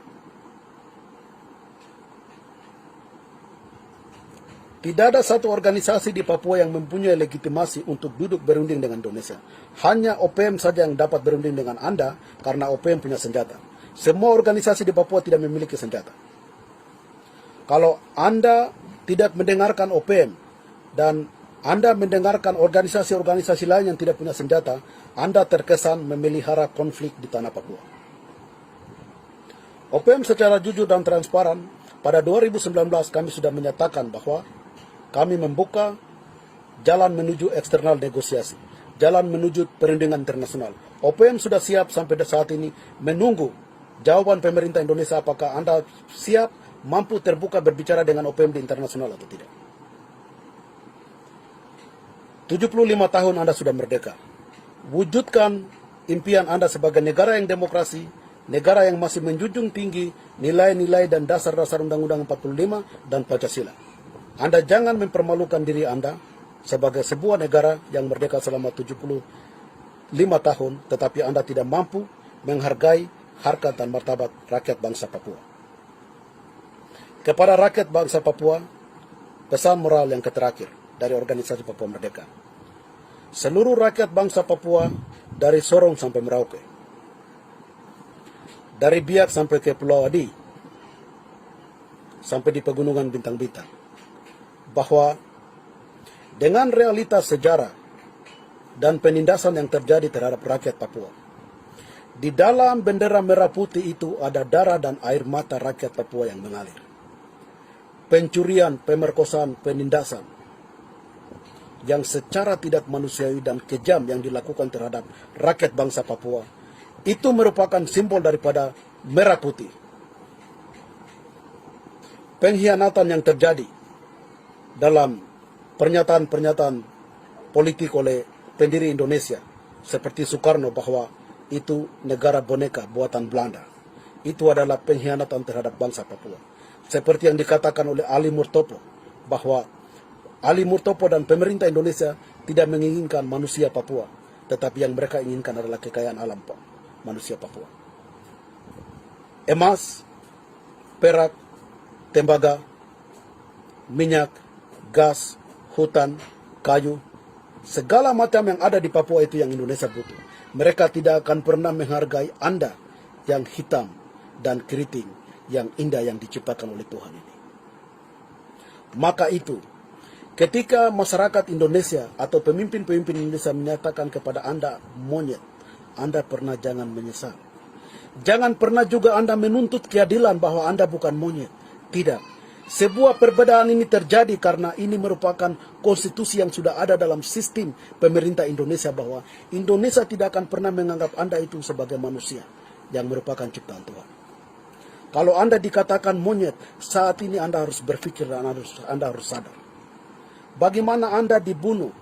Tidak ada satu organisasi di Papua yang mempunyai legitimasi untuk duduk berunding dengan Indonesia. Hanya OPM saja yang dapat berunding dengan Anda karena OPM punya senjata. Semua organisasi di Papua tidak memiliki senjata. Kalau Anda tidak mendengarkan OPM dan Anda mendengarkan organisasi-organisasi lain yang tidak punya senjata, Anda terkesan memelihara konflik di tanah Papua. OPM secara jujur dan transparan, pada 2019 kami sudah menyatakan bahwa kami membuka jalan menuju eksternal negosiasi, jalan menuju perundingan internasional. OPM sudah siap sampai saat ini menunggu jawaban pemerintah Indonesia apakah Anda siap, mampu terbuka berbicara dengan OPM di internasional atau tidak. 75 tahun Anda sudah merdeka. Wujudkan impian Anda sebagai negara yang demokrasi, negara yang masih menjunjung tinggi nilai-nilai dan dasar-dasar Undang-Undang 45 dan Pancasila. Anda jangan mempermalukan diri Anda sebagai sebuah negara yang merdeka selama 75 tahun, tetapi Anda tidak mampu menghargai harkat dan martabat rakyat bangsa Papua. Kepada rakyat bangsa Papua, pesan moral yang terakhir dari organisasi Papua Merdeka. Seluruh rakyat bangsa Papua dari Sorong sampai Merauke, dari Biak sampai ke Pulau Adi, sampai di Pegunungan Bintang-Bintang, bahwa dengan realitas sejarah dan penindasan yang terjadi terhadap rakyat Papua, di dalam bendera merah putih itu ada darah dan air mata rakyat Papua yang mengalir. Pencurian, pemerkosaan, penindasan yang secara tidak manusiawi dan kejam yang dilakukan terhadap rakyat bangsa Papua, itu merupakan simbol daripada merah putih. Pengkhianatan yang terjadi dalam pernyataan-pernyataan politik oleh pendiri Indonesia seperti Soekarno bahwa itu negara boneka buatan Belanda, itu adalah pengkhianatan terhadap bangsa Papua. Seperti yang dikatakan oleh Ali Murtopo bahwa Ali Murtopo dan pemerintah Indonesia tidak menginginkan manusia Papua, tetapi yang mereka inginkan adalah kekayaan alam manusia Papua. Emas, perak, tembaga, minyak, gas, hutan, kayu, segala macam yang ada di Papua itu yang Indonesia butuh. Mereka tidak akan pernah menghargai Anda yang hitam dan keriting, yang indah yang diciptakan oleh Tuhan ini. Maka itu, ketika masyarakat Indonesia atau pemimpin-pemimpin Indonesia menyatakan kepada Anda monyet, Anda pernah jangan menyesal. Jangan pernah juga Anda menuntut keadilan bahwa Anda bukan monyet. Tidak. Sebuah perbedaan ini terjadi karena ini merupakan konstitusi yang sudah ada dalam sistem pemerintah Indonesia, bahwa Indonesia tidak akan pernah menganggap Anda itu sebagai manusia yang merupakan ciptaan Tuhan. Kalau Anda dikatakan monyet, saat ini Anda harus berpikir dan Anda harus sadar. Bagaimana Anda dibunuh,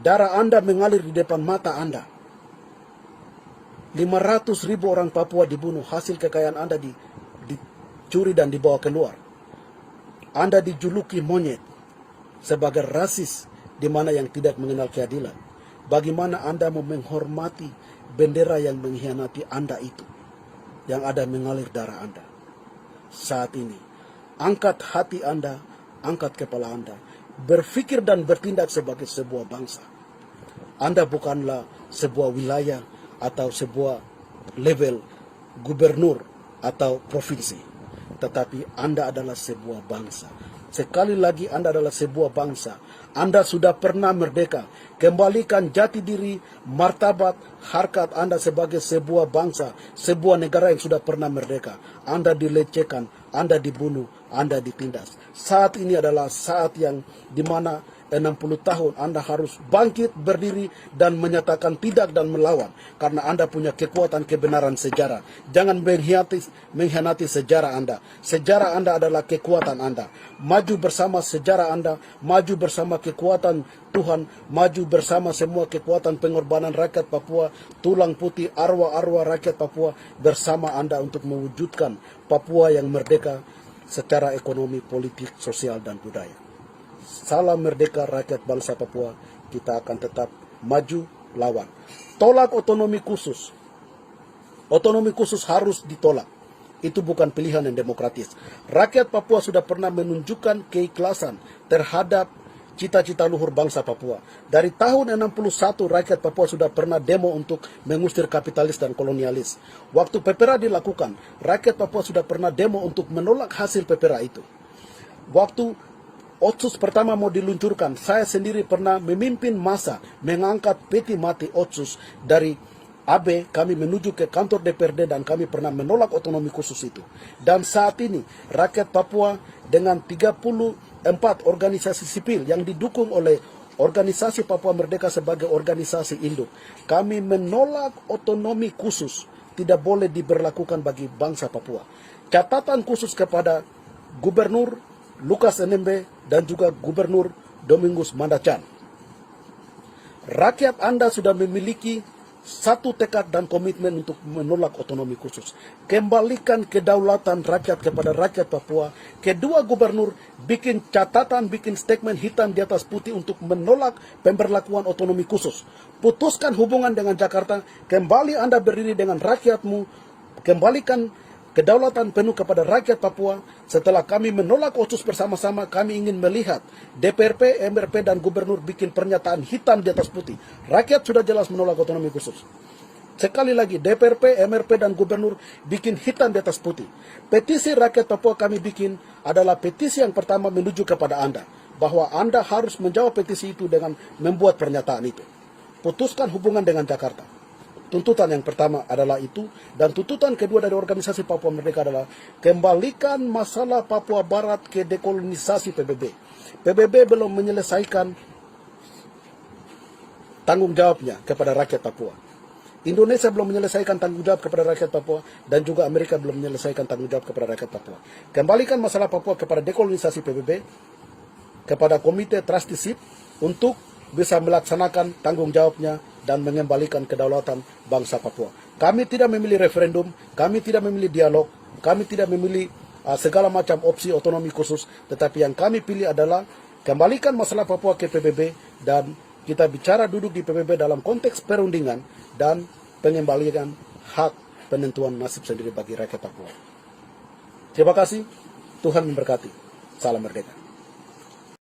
darah Anda mengalir di depan mata Anda. 500.000 orang Papua dibunuh, hasil kekayaan Anda dicuri dan dibawa keluar. Anda dijuluki monyet sebagai rasis di mana yang tidak mengenal keadilan. Bagaimana Anda mau menghormati bendera yang mengkhianati Anda itu, yang ada mengalir darah Anda? Saat ini, angkat hati Anda, angkat kepala Anda, berpikir dan bertindak sebagai sebuah bangsa. Anda bukanlah sebuah wilayah atau sebuah level gubernur atau provinsi, tetapi Anda adalah sebuah bangsa. Sekali lagi, Anda adalah sebuah bangsa. Anda sudah pernah merdeka. Kembalikan jati diri, martabat, harkat Anda sebagai sebuah bangsa, sebuah negara yang sudah pernah merdeka. Anda dilecehkan, Anda dibunuh, Anda ditindas. Saat ini adalah saat yang dimana 60 tahun Anda harus bangkit, berdiri, dan menyatakan tidak dan melawan. Karena Anda punya kekuatan kebenaran sejarah. Jangan mengkhianati sejarah Anda. Sejarah Anda adalah kekuatan Anda. Maju bersama sejarah Anda, maju bersama kekuatan Tuhan, maju bersama semua kekuatan pengorbanan rakyat Papua, tulang putih arwah-arwah rakyat Papua bersama Anda untuk mewujudkan Papua yang merdeka secara ekonomi, politik, sosial, dan budaya. Salam merdeka rakyat bangsa Papua. Kita akan tetap maju lawan. Tolak otonomi khusus. Otonomi khusus harus ditolak. Itu bukan pilihan yang demokratis. Rakyat Papua sudah pernah menunjukkan keikhlasan terhadap cita-cita luhur bangsa Papua. Dari tahun 61 rakyat Papua sudah pernah demo untuk mengusir kapitalis dan kolonialis. Waktu PPRA dilakukan, rakyat Papua sudah pernah demo untuk menolak hasil PPRA itu. Waktu Otsus pertama mau diluncurkan, saya sendiri pernah memimpin masa mengangkat peti mati Otsus dari AB, kami menuju ke kantor DPRD dan kami pernah menolak otonomi khusus itu. Dan saat ini rakyat Papua dengan 34 organisasi sipil yang didukung oleh organisasi Papua Merdeka sebagai organisasi induk, kami menolak otonomi khusus, tidak boleh diberlakukan bagi bangsa Papua. Catatan khusus kepada Gubernur Lukas NMB dan juga Gubernur Domingus Mandacan. Rakyat Anda sudah memiliki satu tekad dan komitmen untuk menolak otonomi khusus. Kembalikan kedaulatan rakyat kepada rakyat Papua. Kedua gubernur bikin catatan, bikin statement hitam di atas putih untuk menolak pemberlakuan otonomi khusus. Putuskan hubungan dengan Jakarta, kembali Anda berdiri dengan rakyatmu, kembalikan kedaulatan penuh kepada rakyat Papua. Setelah kami menolak Otsus bersama-sama, kami ingin melihat DPRP, MRP, dan Gubernur bikin pernyataan hitam di atas putih. Rakyat sudah jelas menolak otonomi khusus. Sekali lagi, DPRP, MRP, dan Gubernur bikin hitam di atas putih. Petisi rakyat Papua kami bikin adalah petisi yang pertama menuju kepada Anda, bahwa Anda harus menjawab petisi itu dengan membuat pernyataan itu. Putuskan hubungan dengan Jakarta. Tuntutan yang pertama adalah itu, dan tuntutan kedua dari organisasi Papua Merdeka adalah kembalikan masalah Papua Barat ke dekolonisasi PBB. PBB belum menyelesaikan tanggung jawabnya kepada rakyat Papua. Indonesia belum menyelesaikan tanggung jawab kepada rakyat Papua, dan juga Amerika belum menyelesaikan tanggung jawab kepada rakyat Papua. Kembalikan masalah Papua kepada dekolonisasi PBB, kepada Komite Trusteeship untuk bisa melaksanakan tanggung jawabnya dan mengembalikan kedaulatan bangsa Papua. Kami tidak memilih referendum, kami tidak memilih dialog, kami tidak memilih segala macam opsi otonomi khusus, tetapi yang kami pilih adalah kembalikan masalah Papua ke PBB, dan kita bicara duduk di PBB dalam konteks perundingan dan pengembalian hak penentuan nasib sendiri bagi rakyat Papua. Terima kasih, Tuhan memberkati. Salam merdeka.